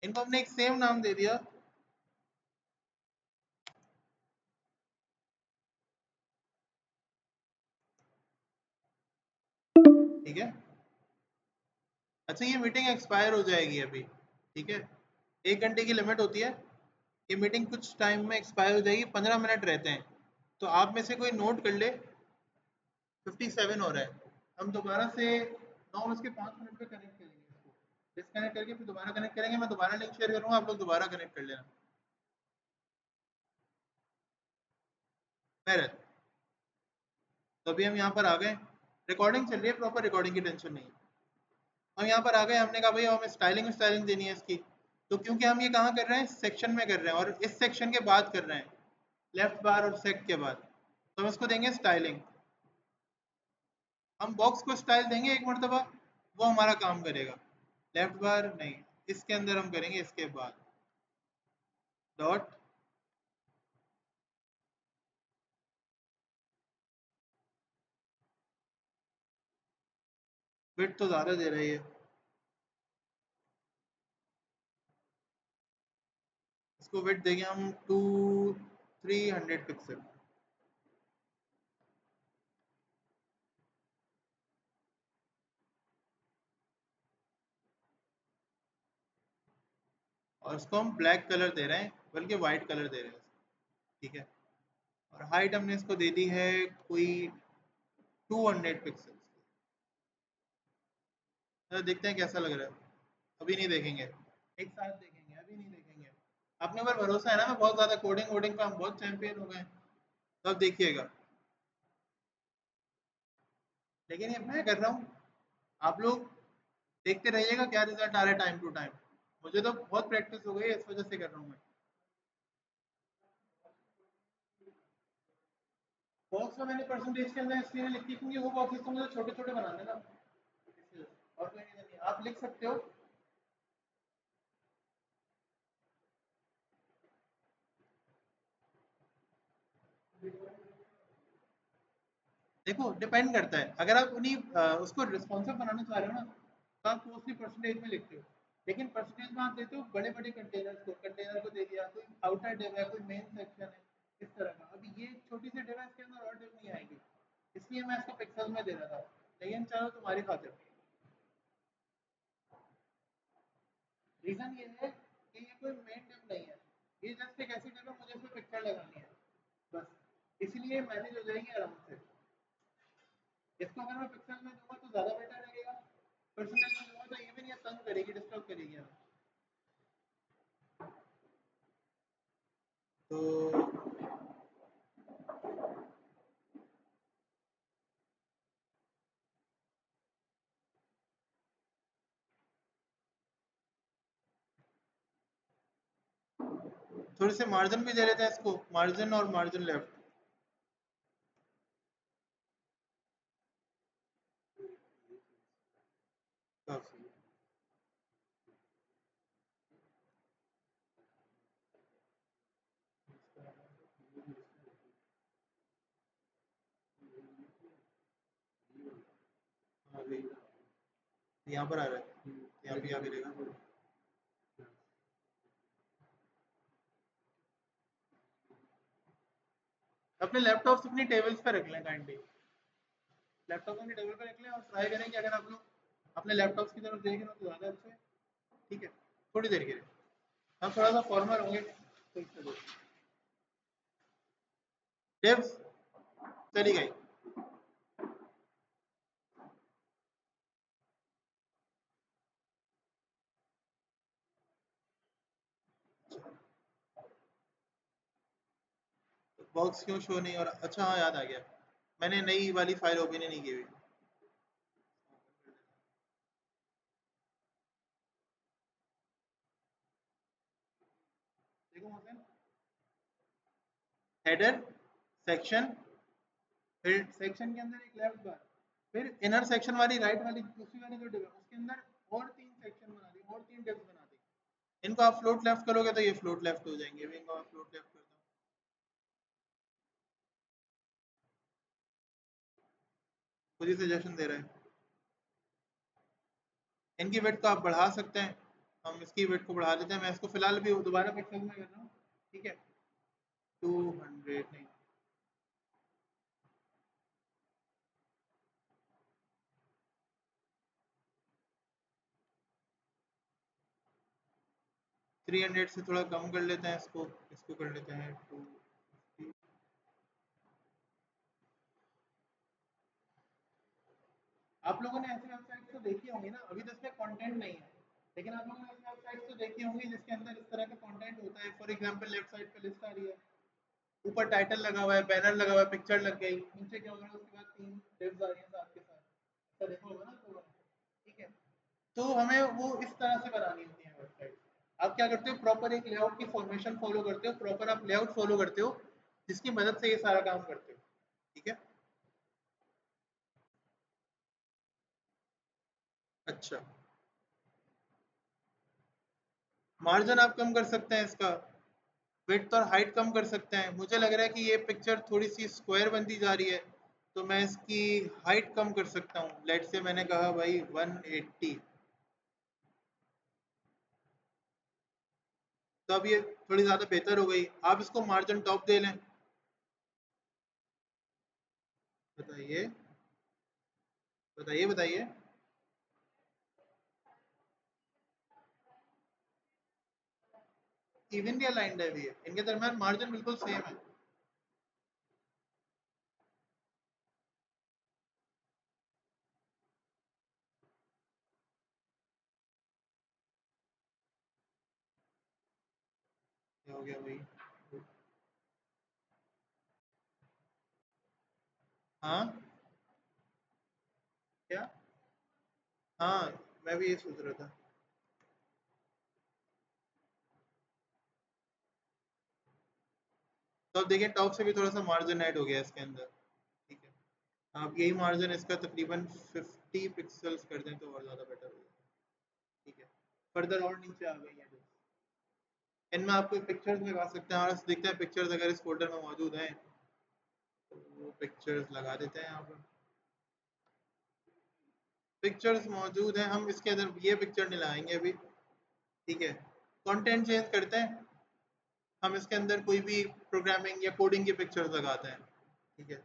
[SPEAKER 1] इनको हमने एक सेम नाम दे दिया। ठीक है। अच्छा, ये मीटिंग एक्सपायर हो जाएगी अभी। ठीक है, 1 घंटे की लिमिट होती है। ये मीटिंग कुछ टाइम में एक्सपायर हो जाएगी, 15 मिनट रहते हैं। तो आप में से कोई नोट कर ले, 57 हो रहा है। हम दोबारा से 9:05 पे कनेक्ट करेंगे इसको, डिस्कनेक्ट करके फिर दोबारा कनेक्ट करेंगे। मैं दोबारा लिंक शेयर करूंगा, आप लोग दोबारा कनेक्ट कर लेना। मेरे तो अभी हम यहाँ पर आ गए, रिकॉर्डिंग चल रही है, प्रॉपर रिकॉर्डिंग की टेंशन नहीं है। हम यहाँ पर आ गए, हमने कहा भाई हमें स्टाइलिंग स्टाइलिंग देनी है इसकी। तो क्योंकि हम ये कहाँ कर रहे हैं, सेक्शन में कर रहे हैं, और इस सेक्शन के बाद कर रहे हैं, लेफ्ट बार और सेक के बाद। तो हम इसको देंगे स्टाइलिंग। हम बॉक्स को स्टाइल देंगे एक मरतबा, वो हमारा काम करेगा। लेफ्ट बार नहीं, इसके अंदर हम करेंगे इसके बाद डॉट। विड्थ तो ज़्यादा दे रही है, इसको विड्थ देंगे हम 300 पिक्सल। और उसको हम ब्लैक कलर दे रहे हैं, बल्कि वाइट कलर दे रहे हैं। ठीक है। और हाइट हमने इसको दे दी है कोई 200 पिक्सल। तो देखते हैं कैसा लग रहा है। अभी नहीं देखेंगे, एक साथ देखेंगे, अभी नहीं देखेंगे। अपने ऊपर भरोसा है ना, मैं बहुत ज़्यादा कोडिंग वोडिंग का हम बहुत चैंपियन हो गए। तब देखिएगा। लेकिन ये मैं कर रहा हूँ, आप लोग देखते रहिएगा क्या रिजल्ट आ रहा है टाइम टू टाइम। मुझे तो बहुत प्रैक्टिस हो गई है, इस वजह से कर रहा हूँ मैं। बॉक्स में मैंने परसेंटेज के अंदर इसलिए लिखी क्योंकि वो बॉक्सेस तो मुझे छोटे छोटे बनाने ना, और कोई रीजन नहीं। आप लिख सकते हो। देखो डिपेंड करता है, अगर आप उन्हीं उसको रिस्पॉन्सिव बनाना चाह रहे हो ना, तो आप मोस्टली परसेंटेज में लिखते हो। लेकिन परसेंटेज में आप देते हो बड़े बड़े कंटेनर्स को, कंटेनर को दे दिया, कोई आउटर डिव है, कोई मेन सेक्शन है, इस तरह का। अभी ये छोटी सी डिव है, इसके अंदर और डिव नहीं आएंगे, इसलिए मैं इसको पिक्सल में दे रहा था। लेकिन चलो तुम्हारी खातिर, रीजन ये है कि ये कोई मेन डिव नहीं है, ये जस्ट एक ऐसी डिव है, मुझे इसमें पिक्चर लगानी है बस, इसलिए मैनेज हो जाएगी आराम से। इसको अगर मैं पिक्सल में दूंगा तो ज़्यादा बेटर रहेगा, परसेंटेज में दूंगा तो ये भी नहीं तंग करेगी, डिस्टर्ब करेगी हमें। तो थोड़े से मार्जिन भी दे देते हैं इसको, मार्जिन और मार्जिन लेफ्ट। यहाँ पर आ रहा है, यहाँ भी आ गिरेगा। अपने लैपटॉप अपनी टेबल्स पे रख लें काइंडली, लैपटॉप अपनी टेबल पे रख लें, और ट्राई करें कि अगर आप लोग अपने लैपटॉप की तरफ देख रहे हो तो ज़्यादा अच्छा है। ठीक है, थोड़ी देर के लिए हम थोड़ा सा फॉर्मल होंगे तो इससे टिप्स चली गई। बॉक्स क्यों शो नहीं हो रहा? अच्छा हाँ, याद आ गया, मैंने नई वाली फाइल ओपन ही नहीं की हुई। देखो मोहसिन, हेडर, सेक्शन, फिर सेक्शन के अंदर एक लेफ्ट बार, फिर इनर सेक्शन वाली राइट वाली दूसरी वाली जो डिव है उसके अंदर और 3 सेक्शन बना दिए, को आप फ्लोट लेफ्ट करोगे तो ये फ्लोट लेफ्ट हो जाएंगे, विंग को आप फ्लोट लेफ्ट करते हो। खुद ही सजेशन दे रहे हैं। इनकी वेट को आप बढ़ा सकते हैं, हम इसकी वेट को बढ़ा देते हैं। मैं इसको फिलहाल भी दोबारा पिक्सल में कर रहा हूँ, ठीक है। 200 नहीं, 300 से थोड़ा कम कर लेते हैं इसको। इसको कर लेते हैं 250। आप लोगों ने ऐसी वेबसाइट तो देखी होंगी ना, अभी तो इसमें कंटेंट नहीं है, लेकिन आप लोगों ने ऐसी वेबसाइट तो देखी होंगी जिसके अंदर इस तरह का कंटेंट होता है। फॉर एग्जांपल लेफ्ट साइड पे लिस्ट आ रही है, ऊपर टाइटल लगा हुआ है, बैनर लगा हुआ है, पिक्चर लग गई, नीचे क्या होगा उसके बाद 3 टेब्स आ रही हैं साथ के साथ, ऐसा देखा होगा ना आप लोगों ने, ठीक है। तो हमें वो इस तरह से बनानी होती है वेबसाइट। आप क्या करते हो, प्रॉपर एक लेआउट की फॉर्मेशन फॉलो करते हो, प्रॉपर आप लेआउट फॉलो करते हो, जिसकी मदद से ये सारा काम करते हो, ठीक है। अच्छा, मार्जिन आप कम कर सकते हैं इसका, विड्थ और हाइट कम कर सकते हैं। मुझे लग रहा है कि ये पिक्चर थोड़ी सी स्क्वायर बनती जा रही है, तो मैं इसकी हाइट कम कर सकता हूँ। लेट से मैंने कहा भाई 180, तो अब ये थोड़ी ज़्यादा बेहतर हो गई। आप इसको मार्जिन टॉप दे लें। बताइए, बताइए, बताइए। इवनली अलाइंड है ये, इनके दरमियान मार्जिन बिल्कुल सेम है। ये हो गया भाई। हाँ, क्या? हाँ, मैं भी ये सोच रहा था। तो अब देखिए टॉप से भी थोड़ा सा मार्जिन ऐड हो गया इसके अंदर, ठीक है। आप यही मार्जिन इसका तकरीबन 50 पिक्सल्स कर दें तो और ज़्यादा बेटर होगा, ठीक है। फर्दर और नीचे आ गई है जो, इनमें आप कोई पिक्चर्स लगा सकते हैं, और देखते हैं पिक्चर्स अगर इस फोल्डर में मौजूद हैं तो वो पिक्चर्स लगा देते हैं यहाँ पर। पिक्चर्स मौजूद हैं, हम इसके अंदर ये पिक्चर नहीं लगाएंगे अभी, ठीक है। कंटेंट चेंज करते हैं, हम इसके अंदर कोई भी प्रोग्रामिंग या कोडिंग की पिक्चर्स लगाते हैं, ठीक है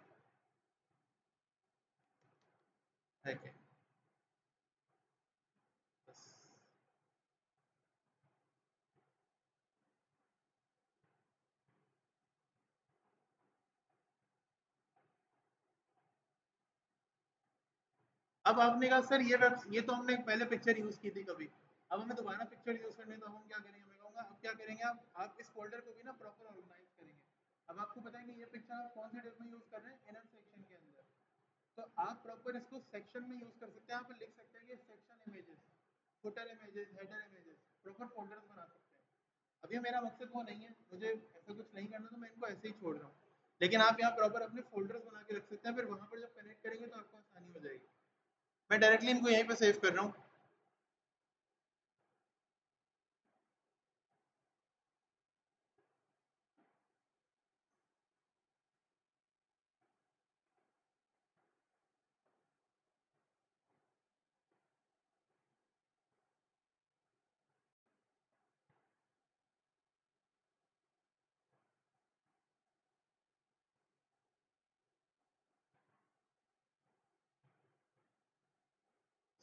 [SPEAKER 1] कि बस। अब आपने कहा सर ये तो हमने पहले पिक्चर यूज की थी कभी, अब हमें दोबारा पिक्चर यूज करनी है, तो हम क्या करेंगे? मैं कहूँगा अब क्या करेंगे, आप इस फोल्डर को भी ना प्रॉपर ऑर्गेनाइज करेंगे। अब आपको पता है कि ये पिक्चर आप कौन से डेट में यूज कर रहे हैं, इनर सेक्शन के अंदर, तो आप प्रॉपर इसको सेक्शन में यूज कर सकते हैं। आप लिख सकते हैं कि section images, footer images, header images, proper folders बना सकते हैं। अभी मेरा मकसद वो नहीं है, मुझे ऐसा कुछ नहीं करना, तो मैं इनको ऐसे ही छोड़ रहा हूँ। लेकिन आप यहाँ प्रॉपर अपने फोल्डर्स बना के रख सकते हैं, फिर वहां पर जब कनेक्ट करेंगे तो आपको आसानी हो जाएगी। मैं डायरेक्टली इनको यहीं पे सेव कर रहा हूँ।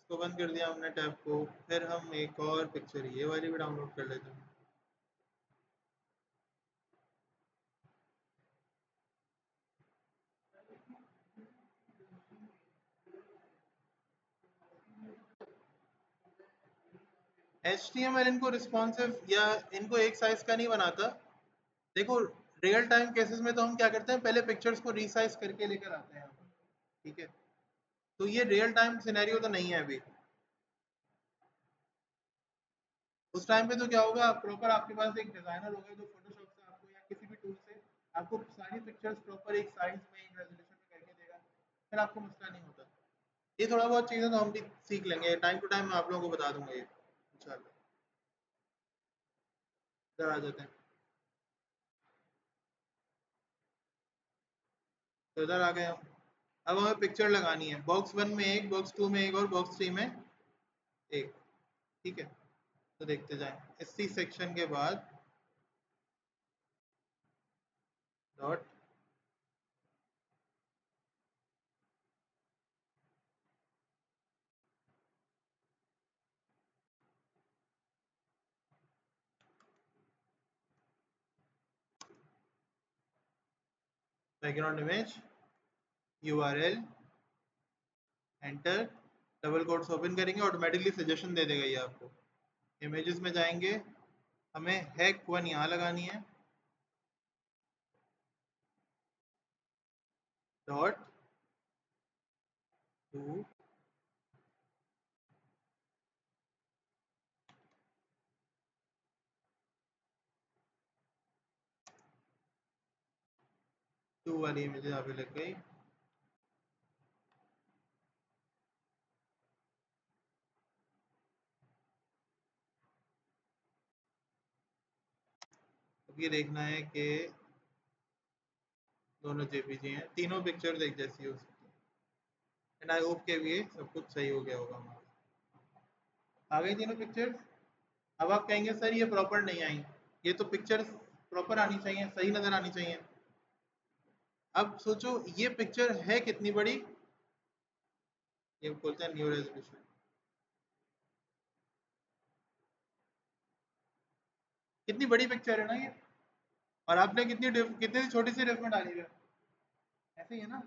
[SPEAKER 1] इसको बंद कर दिया हमने टैब को। फिर हम एक और पिक्चर ये वाली भी डाउनलोड कर लेते हैं। HTML इनको रिस्पॉन्सिव या इनको एक साइज का नहीं बनाता। देखो, रियल टाइम केसेस में तो हम क्या करते हैं, पहले पिक्चर्स को रीसाइज करके लेकर आते हैं यहाँ पर, ठीक है। तो ये रियल टाइम सिनेरियो तो नहीं है अभी। उस टाइम पे तो क्या होगा, प्रॉपर आपके पास एक डिजाइनर होगा जो फोटोशॉप से आपको या किसी भी टूल से आपको सारी पिक्चर्स प्रॉपर एक साइज में, एक रेजोल्यूशन में करके देगा, फिर आपको मसला नहीं होता। ये थोड़ा बहुत चीज़ें तो हम भी सीख लेंगे, टाइम टू टाइम मैं आप लोगों को बता दूंगा ये इंशाल्लाह। इधर आ जाते हैं, तो इधर आ गए हम। अब हमें पिक्चर लगानी है, बॉक्स 1 में एक, बॉक्स 2 में एक और बॉक्स 3 में एक। ठीक है, तो देखते जाएं। एससी सेक्शन के बाद dot background image URL enter, double quotes open करेंगे, ऑटोमेटिकली सजेशन दे देगा ये आपको। इमेजेस में जाएंगे, हमें हैक 1 यहाँ लगानी है, डॉट 2 2 वाली इमेज यहाँ पे लग गई। अब ये देखना है कि दोनों जेपीजी हैं, तीनों पिक्चर एक जैसी हो सकती है। एंड आई होप के भी सब कुछ सही हो गया होगा हमारा। आ गई तीनों पिक्चर्स। अब आप कहेंगे सर ये प्रॉपर नहीं आई, ये तो पिक्चर्स प्रॉपर आनी चाहिए, सही नजर आनी चाहिए। अब सोचो ये पिक्चर है कितनी बड़ी, ये बोलते हैं न्यू रेजोल्यूशन। कितनी बड़ी पिक्चर है ना ये, और आपने कितनी छोटी सी डिफ में डाली है। ऐसे ही है ना,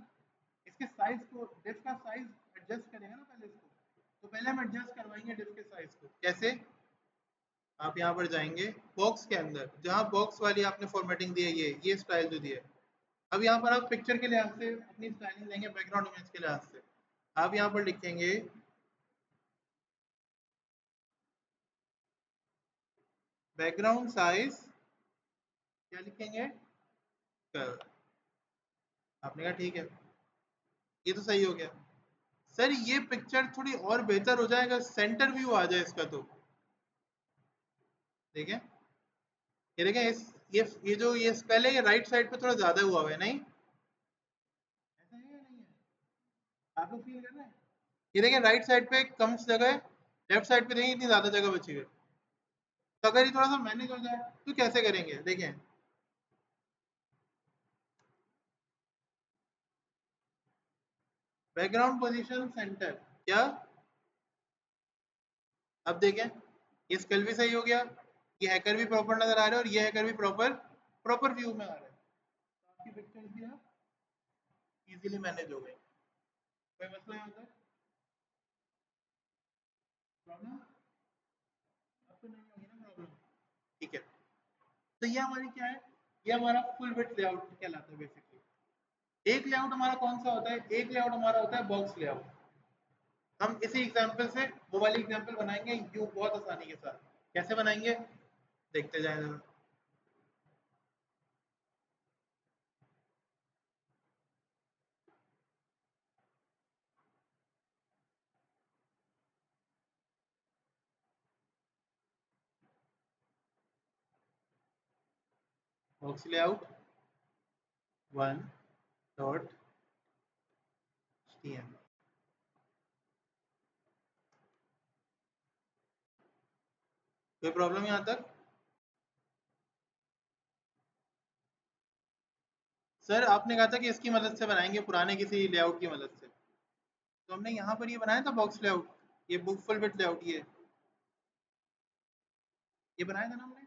[SPEAKER 1] इसके साइज को, डिफ का साइज एडजस्ट करेगा ना पहले इसको, तो पहले हम एडजस्ट करवाएंगे डिफ के साइज को। कैसे? आप यहाँ पर जाएंगे बॉक्स के अंदर, जहाँ बॉक्स वाली आपने फॉर्मेटिंग दी है, ये स्टाइल जो दी है। अब यहाँ पर आप पिक्चर के लिहाज से अपनी स्टाइलिंग देंगे, बैकग्राउंड इमेज के लिहाज से आप यहाँ पर लिखेंगे बैकग्राउंड साइज, क्या लिखेंगे, कर्व। आपने कहा ठीक है, ये तो सही हो गया। सर ये पिक्चर थोड़ी और बेहतर हो जाएगा, सेंटर व्यू आ जाए इसका, तो देखें, ये देखें ये जो ये स्पेल है, ये राइट साइड पे थोड़ा ज्यादा हुआ है, नहीं ऐसा है या नहीं है? आप लोग फील कर रहे हैं? ये देखें राइट साइड पे कम जगह है, लेफ्ट साइड पे देखें इतनी ज्यादा जगह बची है। तो अगर ये थोड़ा सा मैनेज हो जाए तो कैसे करेंगे, देखें। बैकग्राउंड पोजीशन सेंटर, क्या? अब देखें, ये स्केल भी सही हो गया, ये हैकर भी प्रॉपर नजर आ रहा है, और ये हैकर भी प्रॉपर प्रॉपर व्यू में आ रहा है। तो आपकी पिक्चर भी अब इजीली मैनेज हो गई। कोई मसला यहाँ तक प्रॉब्लम? अब तो नहीं होगी ना प्रॉब्लम? ठीक है, तो ये हमारी क्या है, ये हमारा फुल विड्थ लेआउट कहलाता है बेसिकली। एक लेआउट हमारा कौन सा होता है, एक लेआउट हमारा होता है बॉक्स लेआउट। हम इसी एग्जांपल से वो वाली एग्जांपल बनाएंगे यू बहुत आसानी के साथ। कैसे बनाएंगे, देखते जाएं जरा। Box layout 1 dot html। कोई प्रॉब्लम यहाँ तक? सर आपने कहा था कि इसकी मदद से बनाएंगे, पुराने किसी लेआउट की मदद से, तो हमने यहाँ पर ये बनाया था बॉक्स लेआउट, ये बुक फुल विड्थ लेआउट, ये बनाया था ना हमने,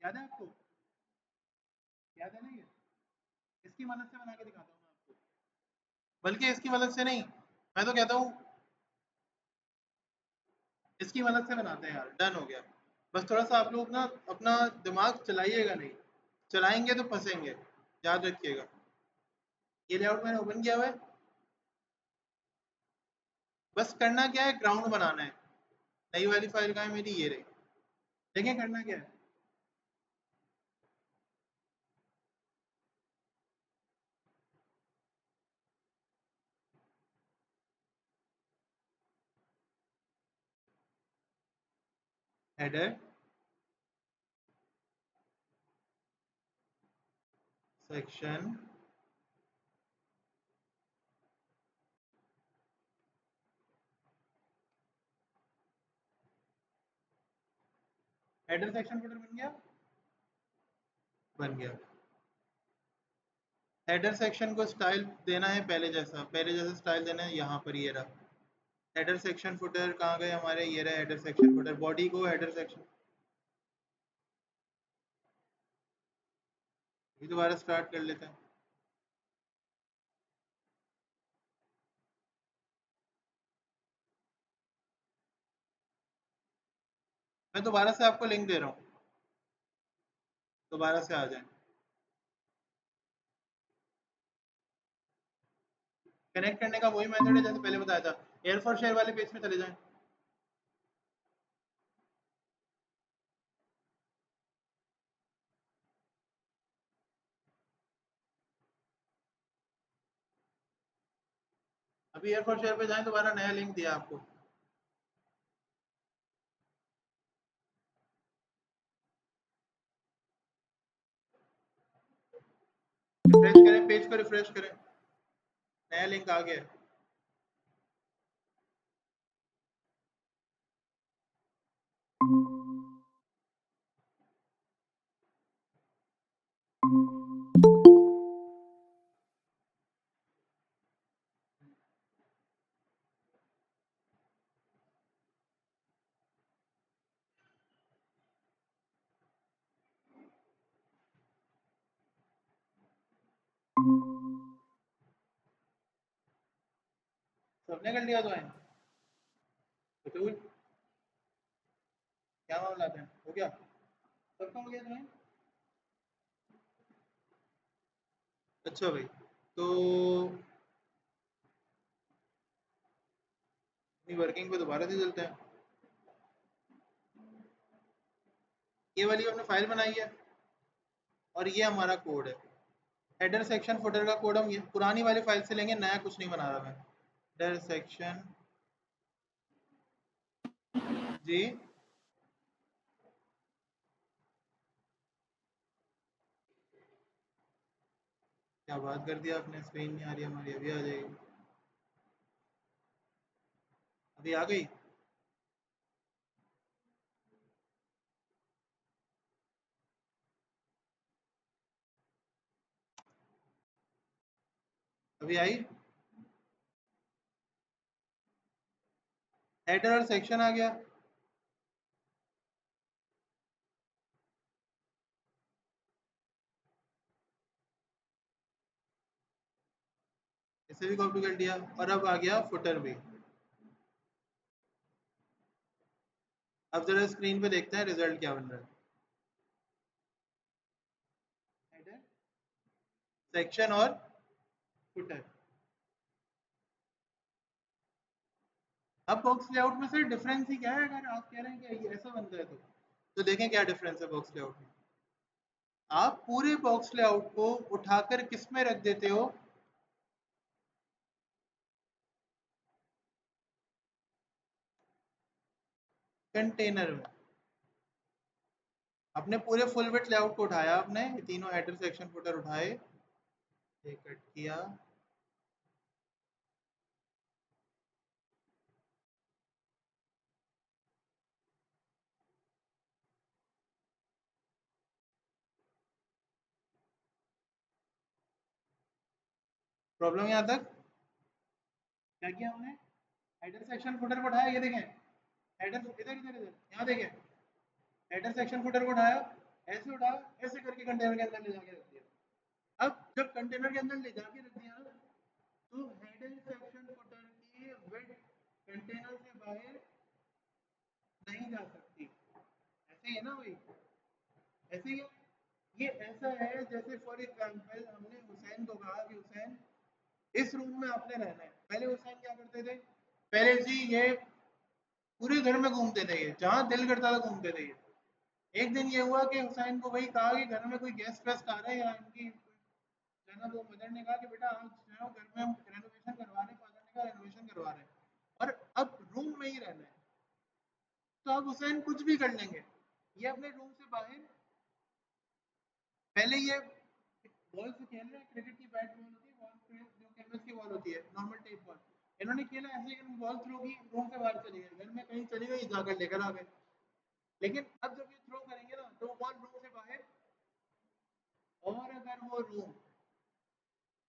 [SPEAKER 1] याद है आपको? याद है ना ये? इसकी मदद से बना के दिखाता हूँ मैं आपको, बल्कि इसकी मदद से नहीं, मैं तो कहता हूँ इसकी मदद से बनाते हैं यार, डन हो गया। बस थोड़ा सा आप लोग ना अपना दिमाग चलाइएगा नहीं, चलाएंगे तो फंसेंगे, याद रखिएगा। ये लेआउट मैंने ओपन किया हुआ है, बस करना क्या है, ग्राउंड बनाना है। नई वाली फाइल कहाँ है मेरी, ये रही। देखें करना क्या है, header section header section footer बन गया, बन गया। हेडर सेक्शन को स्टाइल देना है पहले जैसा स्टाइल देना है, यहाँ पर ये रहा हेडर सेक्शन फुटर। कहाँ गए हमारे, ये रहा हेडर सेक्शन फुटर। बॉडी को हेडर सेक्शन, ये दोबारा स्टार्ट कर लेते हैं। मैं दोबारा से आपको लिंक दे रहा हूँ, दोबारा से आ जाए। कनेक्ट करने का वही मेथड है जैसे पहले बताया था। एयर फॉर शेयर वाले पेज में चले जाएं। अभी एयर फॉर शेयर पे जाएं, दोबारा नया लिंक दिया आपको। रिफ्रेश करें, पेज को रिफ्रेश करें, नया लिंक आ गया। सबने कर लिया तो है तो क्या मामला है, हो गया सबका, हो गया तो है। अच्छा भाई, तो अपनी वर्किंग पे दोबारा से चलते हैं। ये वाली हमने फाइल बनाई है और ये हमारा कोड है। हेडर सेक्शन फुटर का कोड हम ये पुरानी वाली फाइल से लेंगे, नया कुछ नहीं बना रहा मैं। हेडर सेक्शन जी, क्या बात कर दिया आपने, स्क्रीन नहीं आ रही हमारी, अभी आ जाएगी, अभी आ गई। अभी आई, हेडर और सेक्शन आ गया। इसे भी कॉपी कर दिया और अब आ गया फुटर भी। अब जरा स्क्रीन पे देखते हैं रिजल्ट क्या बन रहा है। हेडर सेक्शन और फुटर। अब बॉक्स लेआउट में से डिफरेंस ही क्या है, अगर आप कह रहे हैं कि ये ऐसा बनता है तो देखें क्या डिफरेंस है बॉक्स लेआउट में। आप पूरे बॉक्स लेआउट को उठाकर किस में रख देते हो, कंटेनर में। अपने पूरे फुल विड्थ लेआउट को उठाया आपने, ये तीनों हेडर सेक्शन फुटर उठाए, ये कट किया, प्रॉब्लम यहाँ तक। क्या किया हमने, हेडर सेक्शन फुटर को उठाया, ये देखें हेडर, इधर इधर इधर यहाँ देखें, हेडर सेक्शन फुटर को उठाया, ऐसे उठाया, ऐसे करके कंटेनर के अंदर ले जाके रख दिया। अब जब कंटेनर के अंदर ले जाके रख दिया तो हेडर सेक्शन फुटर की विड्थ कंटेनर से बाहर नहीं जा सकती। ऐसे ही है ना भाई, ऐसे ही है। ये ऐसा है जैसे फॉर एग्जांपल हमने हुसैन को कहा कि हुसैन इस रूम में आपने रहना है। पहले हुसैन क्या करते थे, पहले जी ये पूरे घर में घूमते थे, ये जहाँ दिल करता था घूमते थे ये। एक दिन ये हुआ कि हुसैन को भाई कहा कि घर में कोई गेस्ट वेस्ट आ रहे हैं या इनकी जो है ना, वो मदर ने कहा कि बेटा आज जो है घर में हम रेनोवेशन करवा रहे हैं, फादर ने कहा रेनोवेशन करवा रहे हैं और अब रूम में ही रहना है। तो अब हुसैन कुछ भी कर लेंगे, ये अपने रूम से बाहर, पहले ये बॉल से खेल रहे हैं, क्रिकेट की बैट बॉल होती है, बॉल पे जो कैनवस की बॉल होती है, नॉर्मल टेप बॉल। इन्होंने खेला ऐसे कि बॉल थ्रो की, रूम से बाहर चली गई, घर में कहीं चली गई, जाकर लेकर आ गए। लेकिन अब जब ये थ्रो करेंगे ना तो बॉल रूम से बाहर, और अगर वो रूम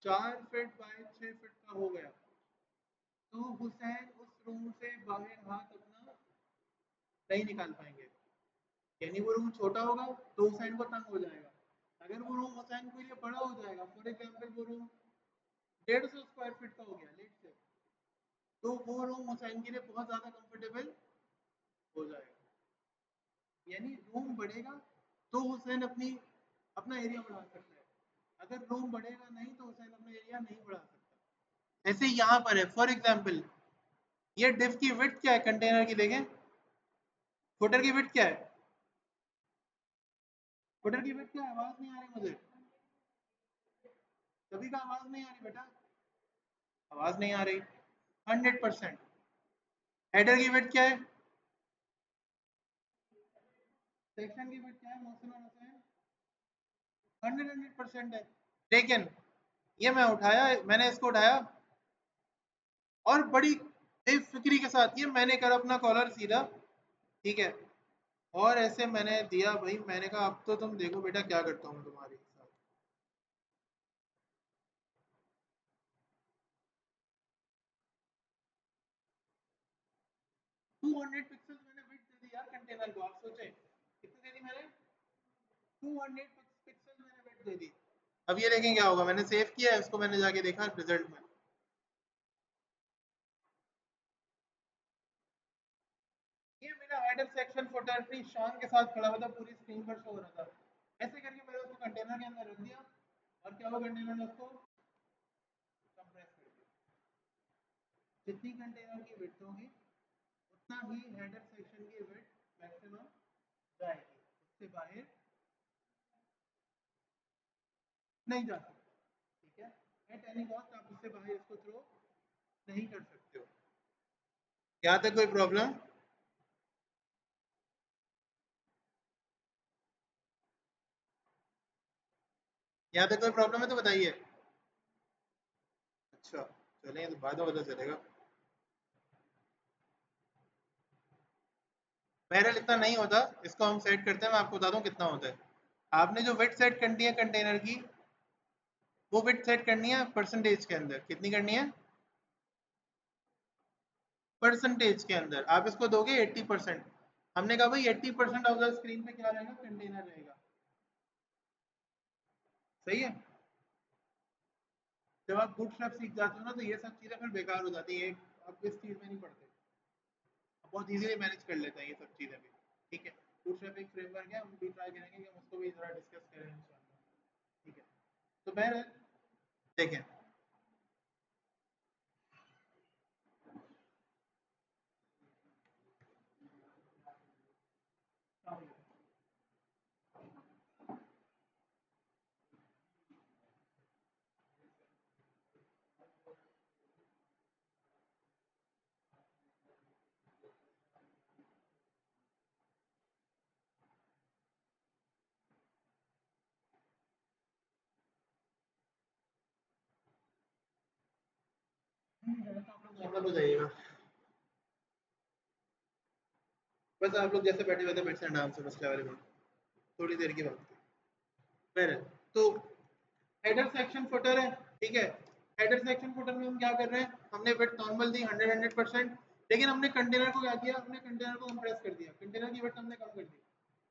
[SPEAKER 1] 4 फीट बाय 6 फीट का हो गया तो हुसैन उस रूम से बाहर हाथ अपना नहीं निकाल पाएंगे। यानी वो रूम छोटा होगा तो हुसैन को तंग हो जाएगा। अगर वो रूम हुसैन के लिए बड़ा हो जाएगा, फॉर एग्जाम्पल वो रूम 150 स्क्वायर फीट का हो गया लेट से, तो वो रूम हुसैन के लिए बहुत ज्यादा कंफर्टेबल हो जाएगा। यानी रूम बढ़ेगा तो हुसैन अपना एरिया बढ़ा सकता है, अगर रूम बढ़ेगा नहीं तो हुसैन अपना एरिया नहीं बढ़ा सकता। ऐसे यहाँ पर है, फॉर एग्जाम्पल ये डिफ की विड्थ क्या है कंटेनर की, देखें फुटर की विड्थ क्या है, फुटर की विड्थ क्या है, आवाज नहीं आ रही मुझे, सभी का आवाज नहीं आ रही बेटा, आवाज नहीं आ रही। 100%। हेडर की विड्थ क्या है, सेक्शन की विड्थ क्या है मोहसिन और हुसैन, 100% है। लेकिन ये मैंने इसको उठाया और बड़ी बेफिक्री के साथ ये मैंने कर अपना कॉलर सीधा, ठीक है, और ऐसे मैंने दिया भाई, मैंने कहा अब तो तुम देखो बेटा क्या करता हूँ तुम्हारे साथ। 200 पिक्सल मैंने विड्थ दे दी यार कंटेनर को, आप सोचे कितनी दे दी मैंने, 200 पिक्सल मैंने विड्थ दे दी। अब ये देखें क्या होगा, मैंने सेव किया है इसको, मैंने जाके देखा रिजल्ट में, ये मेरा हेडर सेक्शन फुटर अपनी शान के साथ खड़ा हुआ था, पूरी स्क्रीन पर शो हो रहा था। ऐसे करके मैंने उसको कंटेनर के अंदर रख दिया, और क्या हुआ कंटेनर ने उसको कंप्रेस कर दिया। जितनी कंटेनर की विड्थ होगी उतना ही हेडर सेक्शन की विड्थ मैक्सिमम जाएगी, उससे बाहर नहीं जा सकती। ठीक है, एट एनी कॉस्ट आप उससे बाहर इसको थ्रो नहीं कर सकते हो। यहाँ तक कोई प्रॉब्लम, यहाँ तक कोई प्रॉब्लम है तो बताइए। अच्छा, चलें तो बाद में पता चलेगा। बहरहाल इतना नहीं होता, इसको हम सेट करते हैं, मैं आपको बता दूं कितना होता है। आपने जो विड्थ सेट करनी है कंटेनर की, वो विड्थ सेट करनी है परसेंटेज के अंदर, कितनी करनी है, परसेंटेज के अंदर। आप इसको दोगे 80%, हमने कहा भाई 80% ऑफ द स्क्रीन पे क्या रहेगा, कंटेनर रहेगा। सही है। जब आप बूटस्ट्रैप सीख जाते हो ना तो ये सब चीजें फिर बेकार हो जाती है, आप इस चीज में नहीं पढ़ते, बहुत इजीली मैनेज कर लेते हैं ये सब चीजें भी। ठीक है, बूटस्ट्रैप एक फ्रेमवर्क है, हम भी ट्राई करेंगे कि हम उसको भी जरा डिस्कस करें इंशाल्लाह। ठीक है, तो बहरहाल देखें, नॉर्मल हो जाइएगा, बस आप लोग जैसे बैठे हुए थे बैठे आराम से, मसले वाली बात, थोड़ी देर की बात थी। बहरहाल तो हेडर सेक्शन फुटर है, ठीक है, हेडर सेक्शन फुटर में हम क्या कर रहे हैं, हमने विड्थ नॉर्मल दी 100%, लेकिन हमने कंटेनर को क्या किया, हमने कंटेनर को कंप्रेस कर दिया, कंटेनर की विड्थ हमने कम कर दी।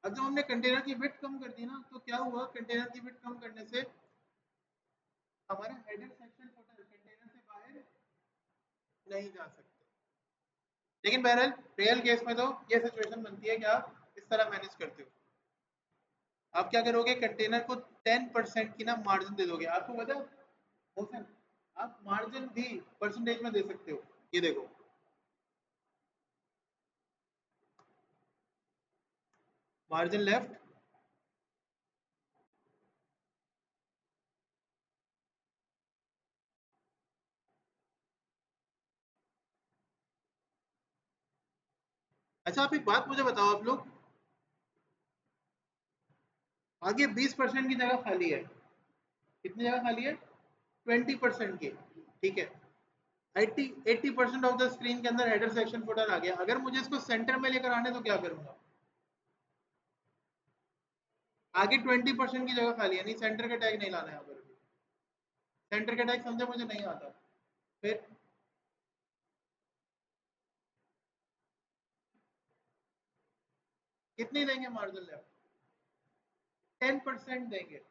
[SPEAKER 1] अब जब हमने कंटेनर की विड्थ कम कर दी ना तो क्या हुआ, कंटेनर की विड्थ कम करने से हमारा हेडर सेक्शन फुटर कंटेनर से बाहर नहीं जा सकते। लेकिन बहरहाल रियल केस में तो ये सिचुएशन बनती है कि आप इस तरह मैनेज करते हो। आप क्या करोगे, कंटेनर को 10% की ना मार्जिन दे दोगे। आपको पता है मोहसिन, आप मार्जिन भी परसेंटेज में दे सकते हो, ये देखो, मार्जिन लेफ्ट, अच्छा आप एक बात मुझे बताओ, आप लोग आगे 20% की जगह खाली है, कितनी जगह खाली है? 20% की। ठीक है, 80% ऑफ द स्क्रीन के अंदर हेडर सेक्शन फुटर आ गया। अगर मुझे इसको सेंटर में लेकर आने तो क्या करूंगा? आगे 20% की जगह खाली है, नहीं सेंटर का टैग नहीं लाना है यहाँ पर। सेंटर का टैग समझे, मुझे नहीं आता। फिर कितनी देंगे मार्जिन लेफ्ट? 10% देंगे।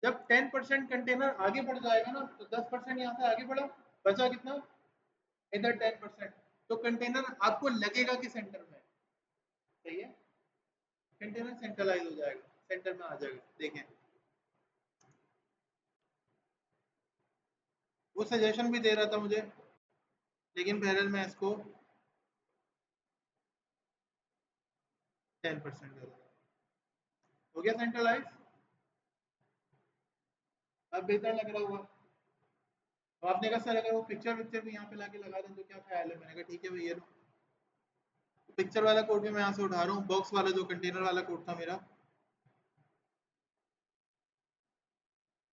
[SPEAKER 1] जब 10% कंटेनर आगे बढ़ जाएगा ना, तो 10% यहाँ से आगे बढ़ा, बचा कितना? इधर 10%। तो कंटेनर आपको लगेगा कि सेंटर में है। सही है, कंटेनर सेंट्रलाइज हो जाएगा, सेंटर में आ जाएगा। देखें, वो सजेशन भी दे रहा था मुझे, लेकिन बहरहाल मैं इसको 10% दे रहा। हो गया सेंट्रलाइज। अब बेहतर लग रहा होगा। तो आपने कहा सर अगर वो पिक्चर पिक्चर भी यहाँ पे लाके लगा दें तो क्या ख्याल है? मैंने कहा ठीक है भैया, पिक्चर वाला कोड भी मैं यहाँ से उठा रहा हूँ, बॉक्स वाला जो कंटेनर वाला कोड था मेरा,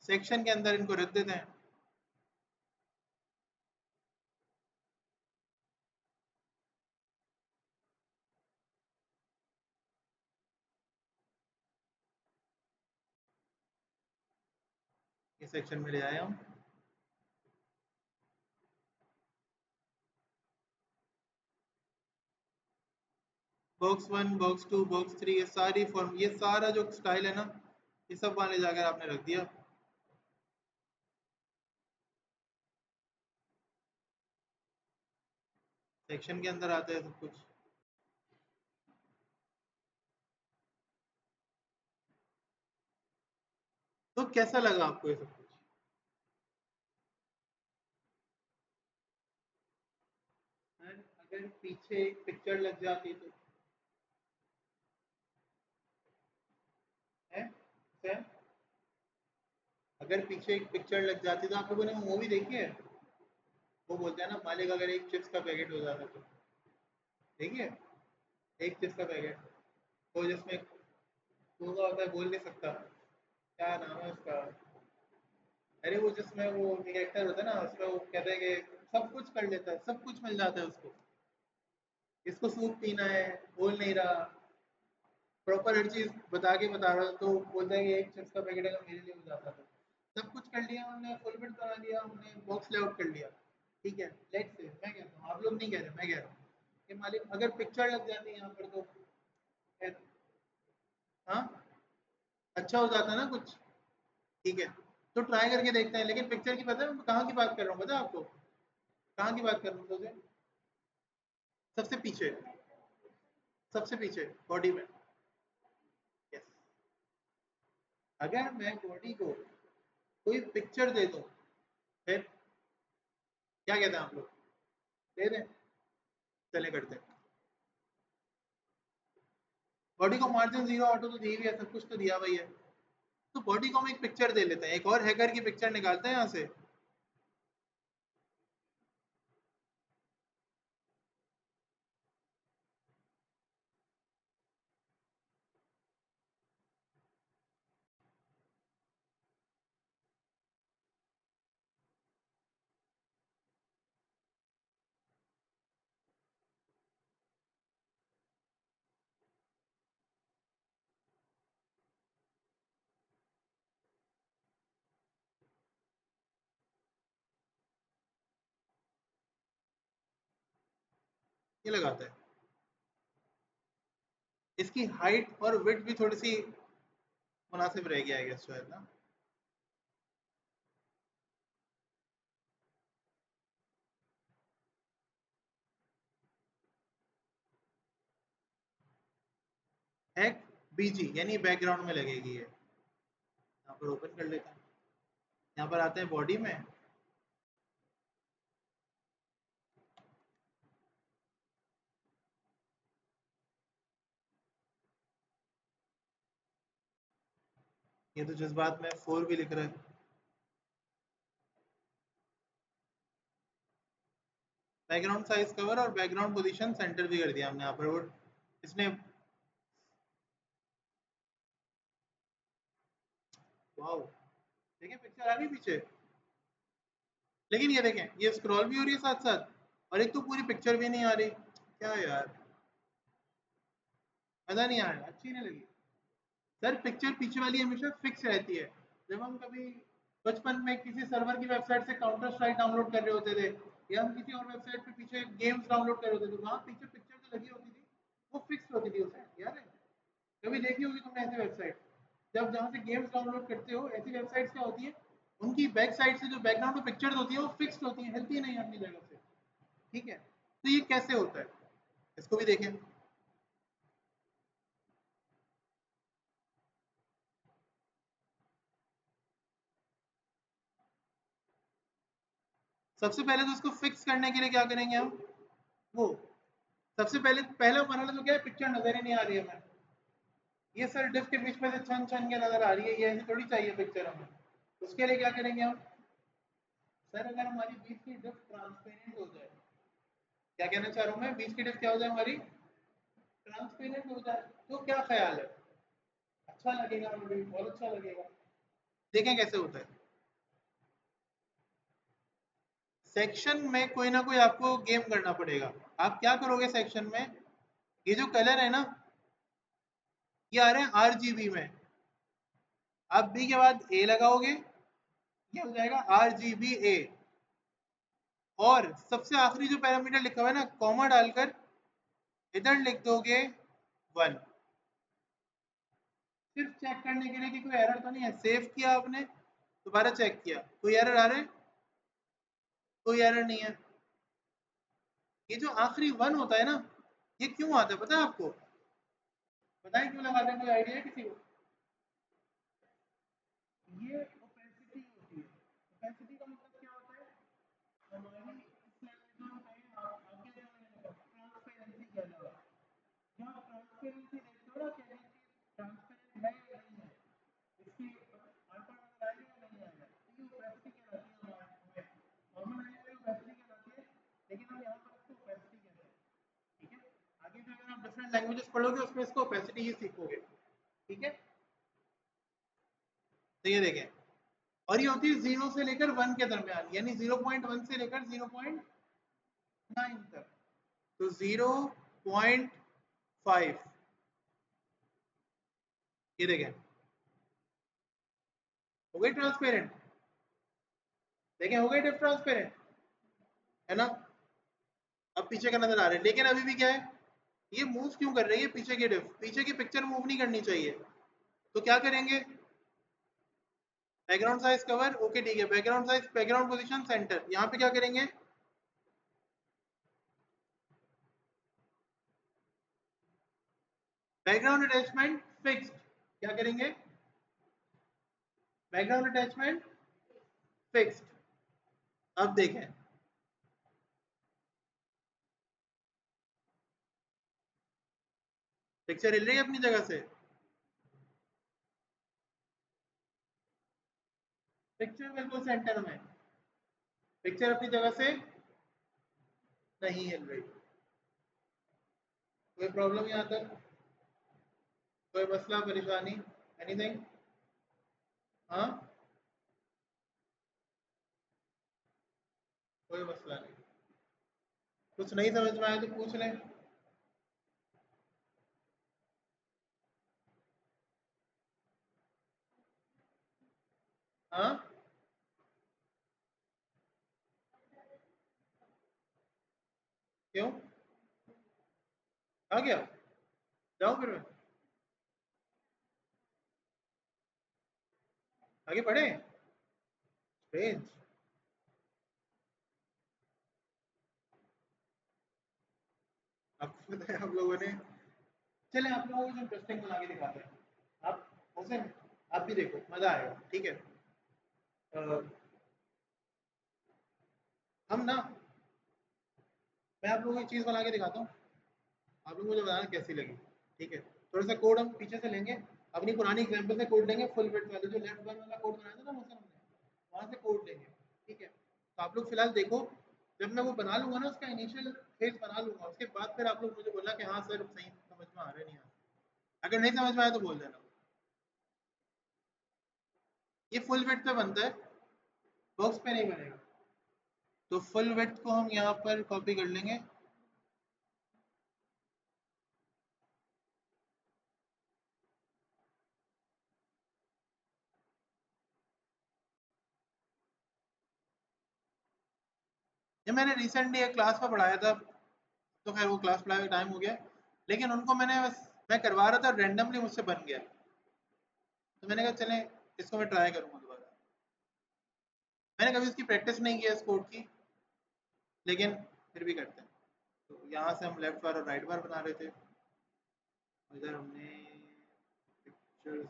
[SPEAKER 1] सेक्शन के अंदर इनको रख देते हैं। ये सेक्शन में ले आए हम। Box one, box two, box three, ये सारी फॉर्म, ये सारा जो स्टाइल है ना, ये सब वहां ले जाकर आपने रख दिया। सेक्शन के अंदर आता है सब कुछ। तो कैसा लगा आपको ये सब कुछ? अगर पीछे एक पिक्चर लग जाती तो है सर, अगर पीछे एक पिक्चर लग जाती तो आप लोगों ने मूवी देखी है? वो बोलते हैं ना, मालिक अगर एक चिप्स का पैकेट हो जाता तो। देखिए, एक चिप्स का पैकेट, वो जिसमें होगा होता है, बोल नहीं सकता, क्या नाम है उसका? अरे वो जिसमें वो एक्टर होता है ना, उसमें वो कहते हैं कि सब कुछ कर लेता है, सब कुछ मिल जाता है उसको, इसको सूप पीना है, बोल नहीं रहा, प्रॉपर हर चीज बता के बता रहा, तो बोलता है कि एक चिप्स का पैकेट अगर मेरे लिए हो जाता तो। सब कुछ कर लिया हमने, फुल बिट बना लिया हमने, बॉक्स लेआउट कर लिया। ठीक है, लेट्स से मैं कहता हूँ, आप लोग नहीं कह रहे, मैं कह रहा हूँ कि मालिक अगर पिक्चर लग जाती है यहाँ पर तो हाँ, अच्छा हो जाता ना कुछ। ठीक है, तो ट्राई करके देखते हैं। लेकिन पिक्चर की पता है मैं कहाँ की बात कर रहा हूँ, पता है आपको? कहाँ की बात कर रहा हूँ तुझे? सबसे पीछे, सबसे पीछे बॉडी में। यस, अगर मैं बॉडी को कोई पिक्चर दे दूं, फिर क्या कहते हैं आप लोग? दे दें? चले करते हैं। बॉडी को मार्जिन जीरो ऑटो तो दी हुई है, सब कुछ तो दिया हुआ ही है। तो बॉडी को हम एक पिक्चर दे लेते हैं, एक और हैकर की पिक्चर निकालते हैं यहाँ से। ये लगाता है, इसकी हाइट और विड्थ भी थोड़ी सी मुनासिब रहेगी आई गेस शायद ना। हैक बीजी यानी बैकग्राउंड में लगेगी ये। यहाँ पर ओपन कर लेते हैं, यहाँ पर आते हैं बॉडी में। ये तो जज्बात में 4 भी लिख रहा है। बैकग्राउंड साइज कवर और बैकग्राउंड पोजीशन सेंटर भी कर दिया हमने यहाँ पर। वो इसने, वाओ, देखें पिक्चर आ गई पीछे, लेकिन ये देखें ये स्क्रॉल भी हो रही है साथ साथ, और एक तो पूरी पिक्चर भी नहीं आ रही। क्या यार, मजा नहीं आया, अच्छी नहीं लगी। सर पिक्चर पीछे वाली हमेशा फिक्स रहती है। जब हम कभी बचपन में किसी सर्वर की वेबसाइट से काउंटर स्ट्राइक डाउनलोड कर रहे होते थे, या हम किसी और वेबसाइट पे पीछे गेम्स डाउनलोड कर रहे होते थे, वहां पीछे पिक्चर जो लगी होती थी वो फिक्स होती थी उसे, याद है? कभी देखी होगी तुमने ऐसी वेबसाइट? जब जहाँ से गेम्स डाउनलोड करते हो, ऐसी वेबसाइट्स क्या होती है, उनकी बैक साइड से जो बैकग्राउंड में पिक्चर्स होती है वो फिक्स्ड होती है, हिलती नहीं है अपनी जगह से। ठीक है, तो ये कैसे होता है, इसको भी देखें। सबसे पहले तो उसको फिक्स करने के लिए क्या करेंगे हम, वो सबसे पहले पहला मरहला तो क्या है, पिक्चर नजर ही नहीं आ रही है हमें। ये सर डिफ के बीच में से छन छन के नजर आ रही है, ये ऐसी थोड़ी चाहिए पिक्चर हमें। उसके लिए क्या करेंगे हम, सर अगर हमारी बीच की डिफ ट्रांसपेरेंट हो जाए, क्या कहना चाह रहा हूँ मैं, बीच की डिफ क्या हो जाए हमारी, ट्रांसपेरेंट हो जाए, तो क्या ख्याल है, अच्छा लगेगा, हमें बहुत अच्छा लगेगा। देखें कैसे होता है। सेक्शन में कोई ना कोई आपको गेम करना पड़ेगा। आप क्या करोगे सेक्शन में, ये जो कलर है ना, ये आ रहे हैं आरजीबी में, आप बी के बाद ए लगाओगे, ये हो जाएगा RGBA। और सबसे आखिरी जो पैरामीटर लिखा हुआ है ना, कॉमा डालकर इधर लिख दोगे 1, सिर्फ चेक करने के लिए कि कोई एरर तो नहीं है। सेव किया आपने, दोबारा चेक किया, कोई एरर आ रहा है? कोई एरर नहीं है। ये जो आखिरी 1 होता है ना, ये क्यों आता है पता है आपको? बताएं क्यों लगाते हैं, कोई आइडिया है किसी को? ये ओपेसिटी होती है। ओपेसिटी का मतलब क्या होता है, हमारी इस लैंग्वेज में कहें, आप आगे ट्रांसपेरेंसी क्या लगा, जब आप ट्रांसपेरेंसी देखते हो ना, क्या ये चीज ट्रांसपेरेंट है या नहीं है, इसकी आंकड़ा नजर आएगा या नहीं आएगा, तो ये ओपेसिटी कहलाती है हमारे में। नॉर्मल लैंग्वेज में ओपेसिटी कहलाती है, लेकिन हम यहाँ पर इसको ओपेसिटी कहते हैं। ठीक है, आगे भी अगर आप डिफरेंट लैंग्वेजेस पढ़ोगे उसमें इसको ओपेसिटी ही सीखोगे। ठीक है, तो ये देखें, और ये होती है 0 से लेकर 1 के दरमियान, यानी 0.1 से लेकर 0.9 तक। तो 0.5, ये देखें, हो गई ट्रांसपेरेंट। देखें हो गई डिफ ट्रांसपेरेंट, है ना? अब पीछे का नजर आ रहा है, लेकिन अभी भी क्या है, ये मूव क्यों कर रही है पीछे की डिफ, पीछे की पिक्चर मूव नहीं करनी चाहिए। तो क्या करेंगे, बैकग्राउंड साइज कवर, ओके ठीक है, background size, background position centre, यहाँ पे क्या करेंगे, बैकग्राउंड अटैचमेंट फिक्स्ड, क्या करेंगे, बैकग्राउंड अटैचमेंट फिक्स्ड। अब देखें, पिक्चर हिल रही है अपनी जगह से, पिक्चर बिल्कुल सेंटर में, पिक्चर अपनी जगह से नहीं हिल रही। कोई प्रॉब्लम यहाँ तक, कोई मसला परेशानी, एनीथिंग? हाँ, कोई मसला नहीं, कुछ नहीं समझ में आया तो पूछ लें। हाँ, क्यों, आ गया, जाओ फिर मैं आगे बढ़े। रेंज, आपको पता है आप लोगों ने, चले आप लोगों को कुछ इंटरेस्टिंग बना के दिखाते हैं। आप हुसैन, आप भी देखो, मजा आएगा। ठीक है, अ, हम ना, मैं आप लोगों को एक चीज़ बना के दिखाता हूँ, आप लोग मुझे बताना कैसी लगी। ठीक है, थोड़ा सा कोड हम पीछे से लेंगे, अपनी पुरानी एग्जाम्पल से कोड लेंगे, फुल विड्थ वाले जो लेफ्ट वन वाला कोड बनाया था ना मुझसे हमने, वहाँ से कोड लेंगे। ठीक है, तो आप लोग फिलहाल देखो, जब मैं वो बना लूंगा ना, उसका इनिशियल फेज बना लूंगा, उसके बाद फिर आप लोग मुझे बोलना कि हाँ सर सही समझ में आ रहा है नहीं आ रहा। अगर नहीं समझ में आया तो बोल देना। ये फुल विड्थ पे बनता है, बॉक्स पे नहीं बनेगा। तो फुल विड्थ को हम यहाँ पर कॉपी कर लेंगे। ये मैंने रिसेंटली एक क्लास में पढ़ाया था, तो खैर वो क्लास पढ़ाए हुए टाइम हो गया, लेकिन उनको मैंने बस मैं करवा रहा था, रेंडमली मुझसे बन गया, तो मैंने कहा चलें इसको मैं ट्राई करूँगा दोबारा। मैंने कभी उसकी प्रैक्टिस नहीं किया इस कोड की, लेकिन फिर भी करते हैं। तो यहाँ से हम लेफ्ट बार और राइट बार बना रहे थे, इधर हमने पिक्चर्स,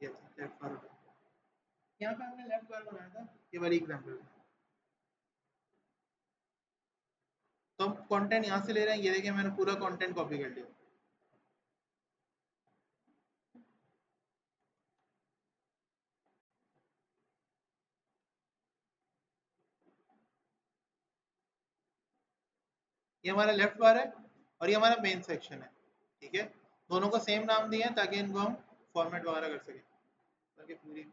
[SPEAKER 1] लेफ्ट बार, यहाँ पे हमने लेफ्ट बार बनाया था, ये वाली एग्जाम्पल। तो हम कंटेंट यहाँ से ले रहे हैं, ये देखिए मैंने पूरा कंटेंट कॉपी कर लिया। ये हमारा लेफ्ट बार है और ये हमारा मेन सेक्शन है, ठीक है। दोनों को सेम नाम दिए हैं ताकि इनको हम फॉर्मेट वगैरह कर सकें, ताकि पूरी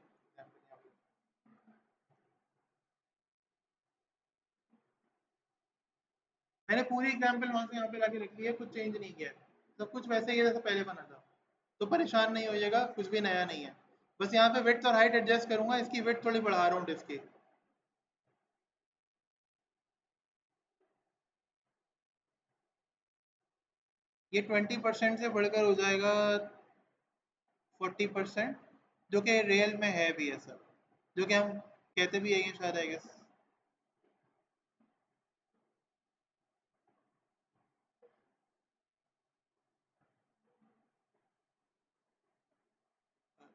[SPEAKER 1] मैंने पूरी एग्जाम्पल वहां से यहाँ पे लाके रख ली है, कुछ चेंज नहीं किया है, सब कुछ वैसे ही है जैसे पहले बना था। तो परेशान नहीं होइएगा, कुछ भी नया नहीं है। बस यहाँ पे विड्थ और हाइट एडजस्ट करूंगा, इसकी विड्थ थोड़ी बढ़ा रहा हूँ डिस्क की। ये 20% से बढ़कर हो जाएगा 40%, जो कि रियल में है भी ऐसा, जो कि हम कहते भी है शायद, आई गेस।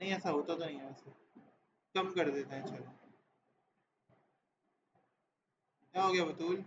[SPEAKER 1] नहीं ऐसा होता तो नहीं है वैसे, कम कर देते हैं चलो। क्या हो गया बतूल?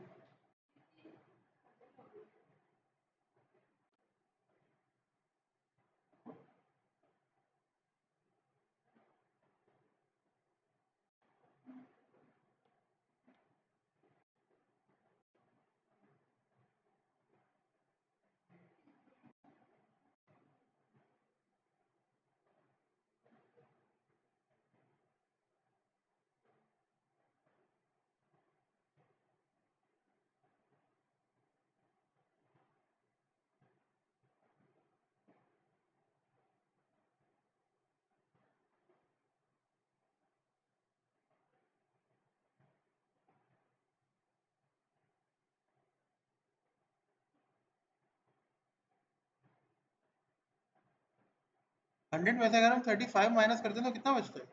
[SPEAKER 1] 100 में से अगर हम 35 माइनस करते हैं तो कितना बचता है?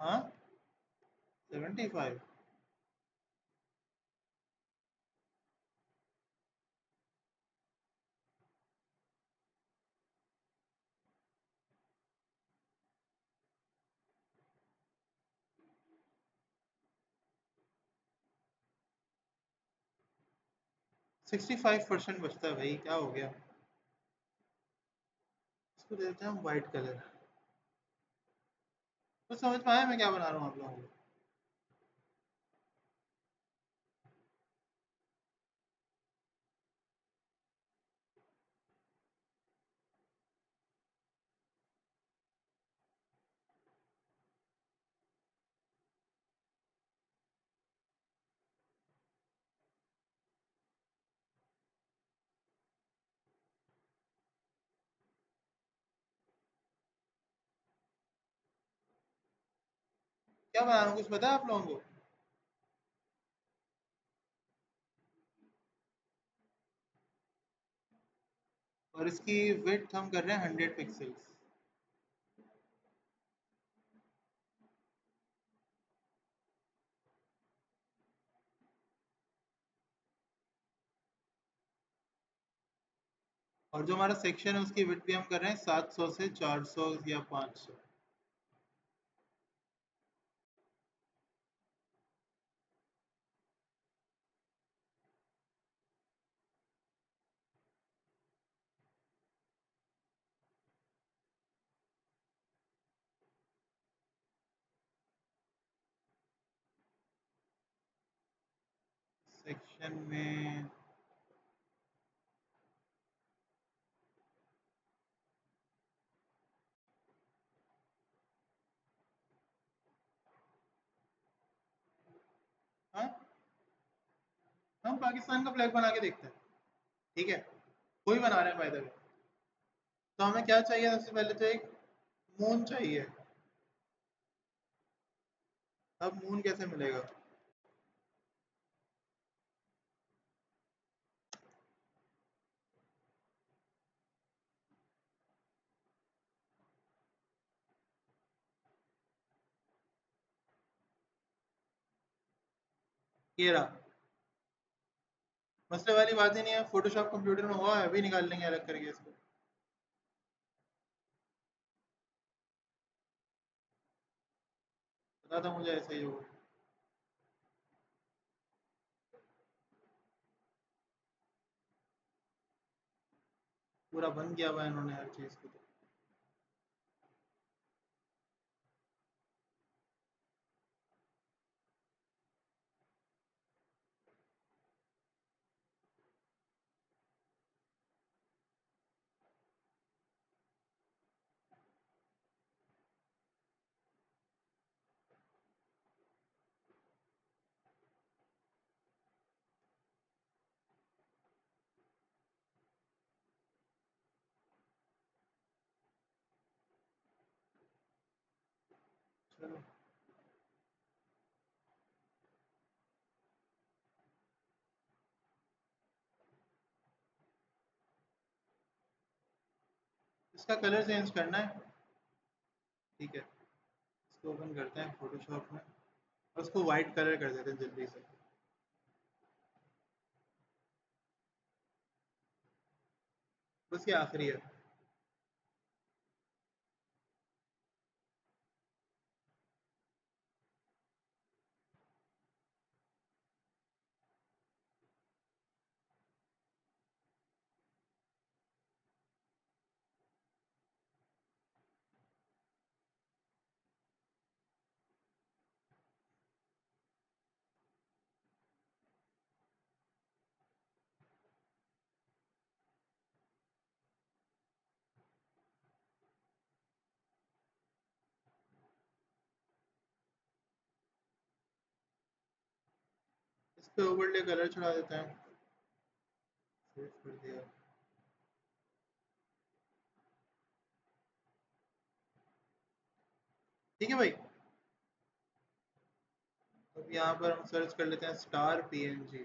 [SPEAKER 1] हाँ, 75। 65% बचता है भाई, क्या हो गया? इसको दे देते हैं हम व्हाइट कलर। तो समझ में आया मैं क्या बना रहा हूँ आप लोगों को? क्या बना रहा हूँ, कुछ पता है आप लोगों को? और इसकी विड्थ हम कर रहे हैं 100 पिक्सल्स। और जो हमारा सेक्शन है उसकी विड्थ भी हम कर रहे हैं 700 से 400 या 500। सेक्शन में हम पाकिस्तान का फ्लैग बना के देखते हैं, ठीक है, कोई बना रहे हैं बाय द वे। तो हमें क्या चाहिए, सबसे पहले तो एक मून चाहिए। अब मून कैसे मिलेगा? ये रहा। मसले वाली बात ही नहीं है, फोटोशॉप कंप्यूटर में हुआ है, अभी निकाल लेंगे अलग करके इसको। पता था मुझे ऐसा ही होगा। पूरा बंद किया हुआ है इन्होंने हर चीज़ को तो। चलो, इसका कलर चेंज करना है, ठीक है। इसको ओपन करते हैं फोटोशॉप में और उसको वाइट कलर कर देते हैं जल्दी से। बस ये आखिरी है। इस पे ओवरले कलर चढ़ा देते हैं। सेव कर दिया। ठीक है भाई। अब यहाँ पर हम सर्च कर लेते हैं स्टार पीएनजी।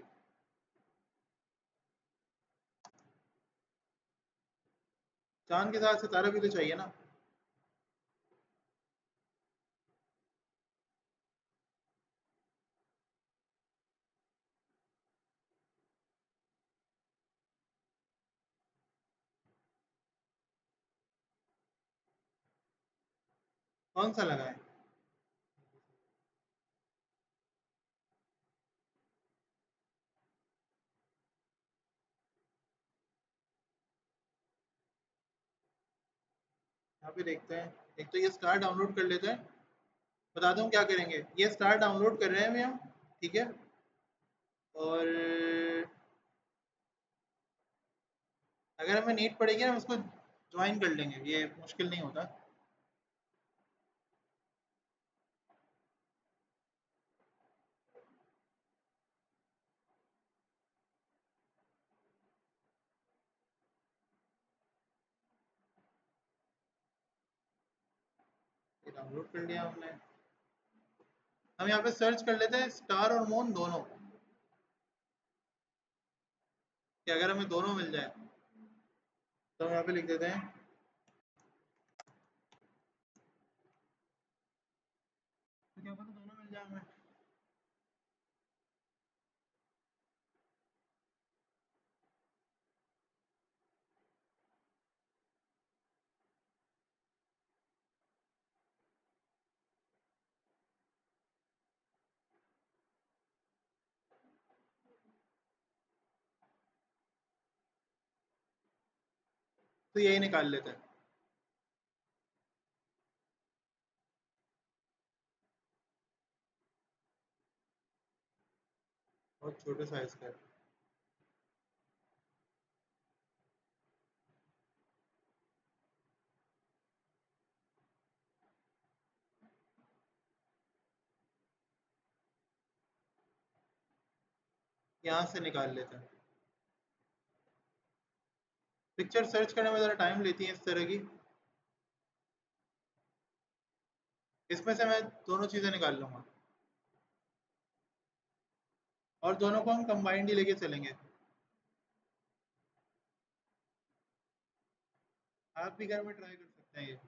[SPEAKER 1] चांद के साथ सितारा भी तो चाहिए ना। कौन सा लगाएं? यहाँ पे देखते हैं। एक तो ये स्टार डाउनलोड कर लेते हैं। बता दूँ क्या करेंगे, ये स्टार डाउनलोड कर रहे हैं अभी हम, ठीक है। और अगर हमें नीड पड़ेगी हम उसको ज्वाइन कर लेंगे, ये मुश्किल नहीं होता। ये डाउनलोड कर लिया हमने। हम यहाँ पे सर्च कर लेते हैं स्टार और मून दोनों, कि अगर हमें दोनों मिल जाए तो हम यहाँ पे लिख देते हैं। तो क्या पता दोनों मिल जाए हमें। तो यही निकाल लेते हैं। बहुत छोटे साइज का है। यहाँ से निकाल लेते हैं। पिक्चर सर्च करने में ज़रा टाइम लेती है इस तरह की। इसमें से मैं दोनों चीज़ें निकाल लूँगा और दोनों को हम कंबाइंड ही लेके चलेंगे। आप भी घर में ट्राई कर सकते हैं ये।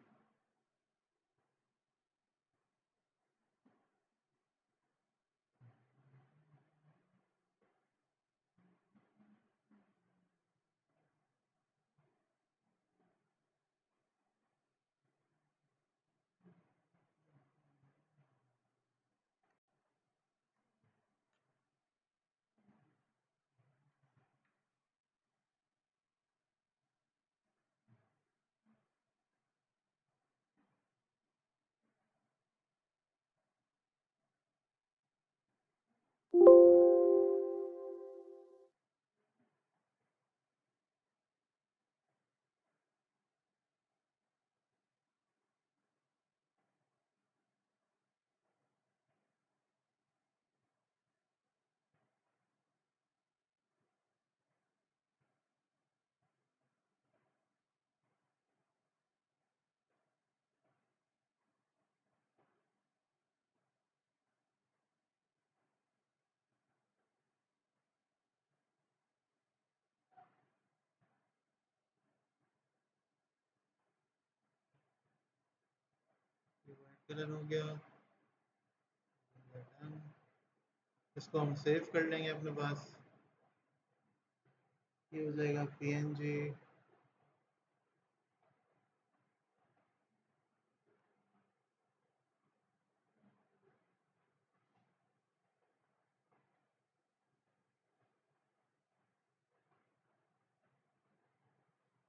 [SPEAKER 1] वाइट कलर हो गया। इसको हम सेव कर लेंगे अपने पास। ये हो जाएगा PNG।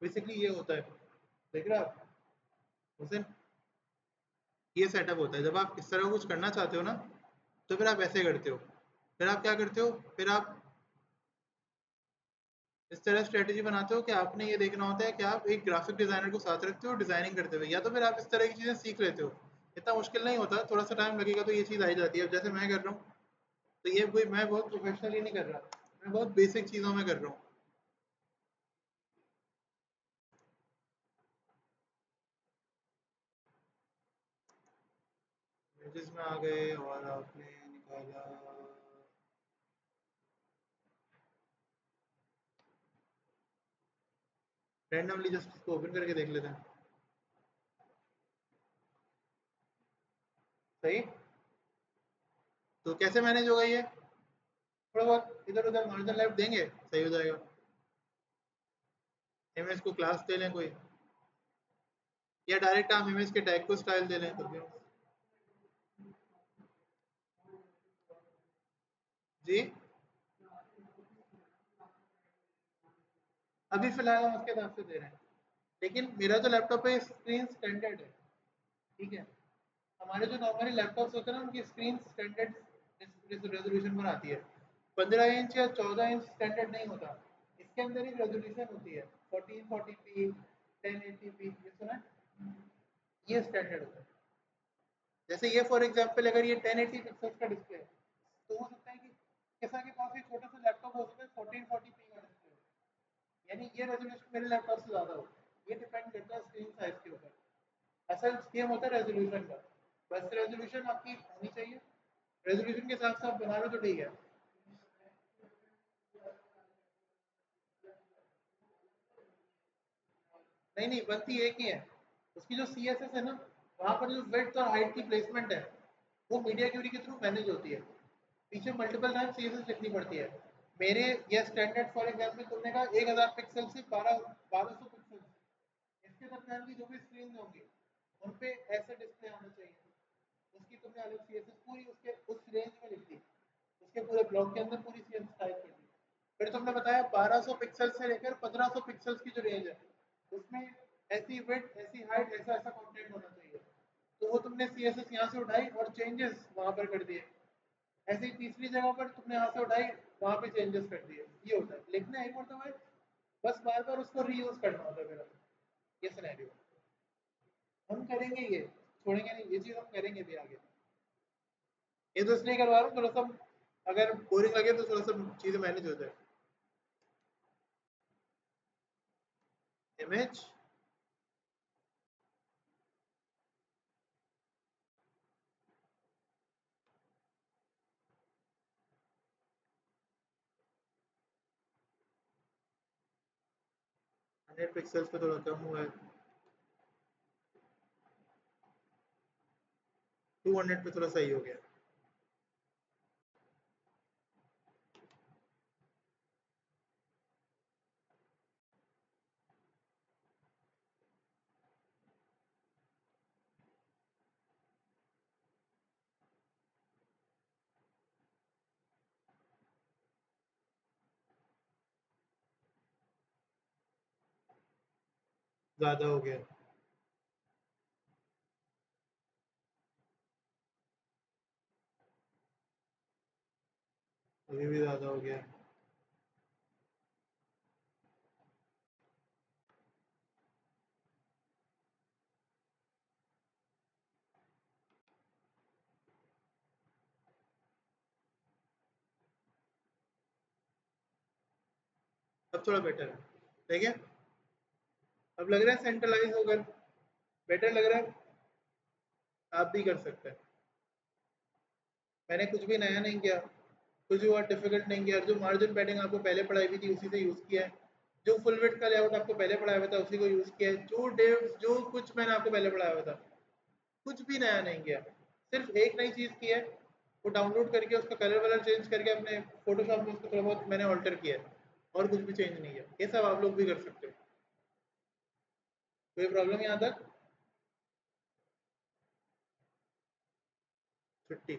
[SPEAKER 1] बेसिकली ये होता है, देख रहे हो आप हुसैन, ये सेटअप होता है जब आप इस तरह कुछ करना चाहते हो ना, तो फिर आप ऐसे करते हो। फिर आप क्या करते हो, फिर आप इस तरह स्ट्रेटेजी बनाते हो कि आपने ये देखना होता है कि आप एक ग्राफिक डिजाइनर को साथ रखते हो डिजाइनिंग करते हुए, या तो फिर आप इस तरह की चीजें सीख लेते हो। इतना मुश्किल नहीं होता, थोड़ा सा टाइम लगेगा तो ये चीज़ आ ही जाती है। अब जैसे मैं कर रहा हूँ, तो ये कोई मैं बहुत प्रोफेशनली नहीं कर रहा, मैं बहुत बेसिक चीज़ों में कर रहा हूँ। इमेजेस में आ गए और आपने निकाला। रैंडमली जस्ट इसको ओपन करके देख लेते हैं। सही। तो कैसे मैनेज होगा ये, थोड़ा बहुत इधर उधर मार्जिन लेफ्ट देंगे, सही हो जाएगा। इमेज को क्लास दे लें कोई, या डायरेक्ट हम इमेज के टैग को स्टाइल दे लें तो भी। जी, अभी फिलहाल हम उसके हिसाब से दे रहे हैं, लेकिन मेरा जो लैपटॉप है स्क्रीन स्टैंडर्ड है, ठीक है। हमारे जो नॉर्मली लैपटॉप्स होते हैं ना, उनकी स्क्रीन स्टैंडर्ड रेजोल्यूशन पर आती है। 15 इंच या 14 इंच स्टैंडर्ड नहीं होता, इसके अंदर एक रेजोल्यूशन होती है 1440p 1080p, ये सुना है? ये स्टैंडर्ड होता है। जैसे ये फॉर एग्जांपल अगर ये 1080 पिक्सल्स का डिस्प्ले है, तो हो सकता है कि किसी के पास एक छोटा सा लैपटॉप हो सकता है 1440p का डिस्प्ले, यानी ये रेजोल्यूशन मेरे लैपटॉप से ज़्यादा हो। ये डिपेंड करता है स्क्रीन साइज के ऊपर। असल गेम होता है रेजोल्यूशन का। बस रेजोल्यूशन आपकी होनी चाहिए, रेजोल्यूशन के साथ साथ बना लो तो ठीक है। नहीं नहीं, बनती एक ही है। उसकी जो CSS है ना, वहाँ पर जो विड्थ और हाइट की प्लेसमेंट है, वो मीडिया क्यूरी के थ्रू मैनेज होती है। पीछे मल्टीपल टाइम CSS लिखनी पड़ती है। मेरे ये स्टैंडर्ड फॉर एग्जांपल तुमने कहा 1000 पिक्सल से 1200 पिक्सल, इसके दरमियान की जो भी स्क्रीन होंगी, उन पे ऐसे डिस्प्ले आना चाहिए। उसकी तुमने अलग CSS पूरी उसके उस रेंज में लिख दी, उसके पूरे ब्लॉक के अंदर पूरी CSS टाइप कर दी। फिर तुमने बताया 1200 पिक्सल से लेकर 1500 पिक्सल की जो रेंज है, उसमें ऐसी विड्थ ऐसी हाइट ऐसा ऐसा कंटेंट होना चाहिए। तो वो तुमने CSS यहाँ से उठाई और चेंजेस वहाँ पर कर दिए। ऐसे ही तीसरी जगह पर तुमने यहाँ से उठाई, वहाँ पे चेंजेस कर दिए। ये होता है, लिखना एक मतलब है, बस बार बार उसको रीयूज करना होता है। मेरा ये सिनेरियो हम करेंगे, ये छोड़ेंगे नहीं, ये चीज़ हम करेंगे भी आगे। ये तो इसलिए करवा रहा हूँ थोड़ा सा अगर बोरिंग लगे तो थोड़ा सा चीजें मैनेज हो जाए। इमेज, 100 पिक्सल्स पे थोड़ा कम हुआ है, 200 पे थोड़ा सही हो गया। ज्यादा हो गया, अभी भी ज्यादा हो गया। अब थोड़ा बेटर है, ठीक है। अब लग रहा है सेंट्रलाइज होकर बेटर लग रहा है। आप भी कर सकते हैं। मैंने कुछ भी नया नहीं किया, कुछ भी और डिफिकल्ट नहीं किया। जो मार्जिन पैडिंग आपको पहले पढ़ाई हुई थी उसी से यूज़ किया है, जो फुल विड्थ का लेआउट आपको पहले पढ़ाया हुआ था उसी को यूज़ किया है, जो डेव्स जो कुछ मैंने आपको पहले पढ़ाया हुआ था, कुछ भी नया नहीं किया। सिर्फ एक नई चीज़ की है, वो डाउनलोड करके उसका कलर वलर चेंज करके अपने फोटोशॉप में उसको थोड़ा बहुत मैंने ऑल्टर किया है, और कुछ भी चेंज नहीं किया। ये सब आप लोग भी कर सकते हो। कोई प्रॉब्लम यहाँ तक? छुट्टी।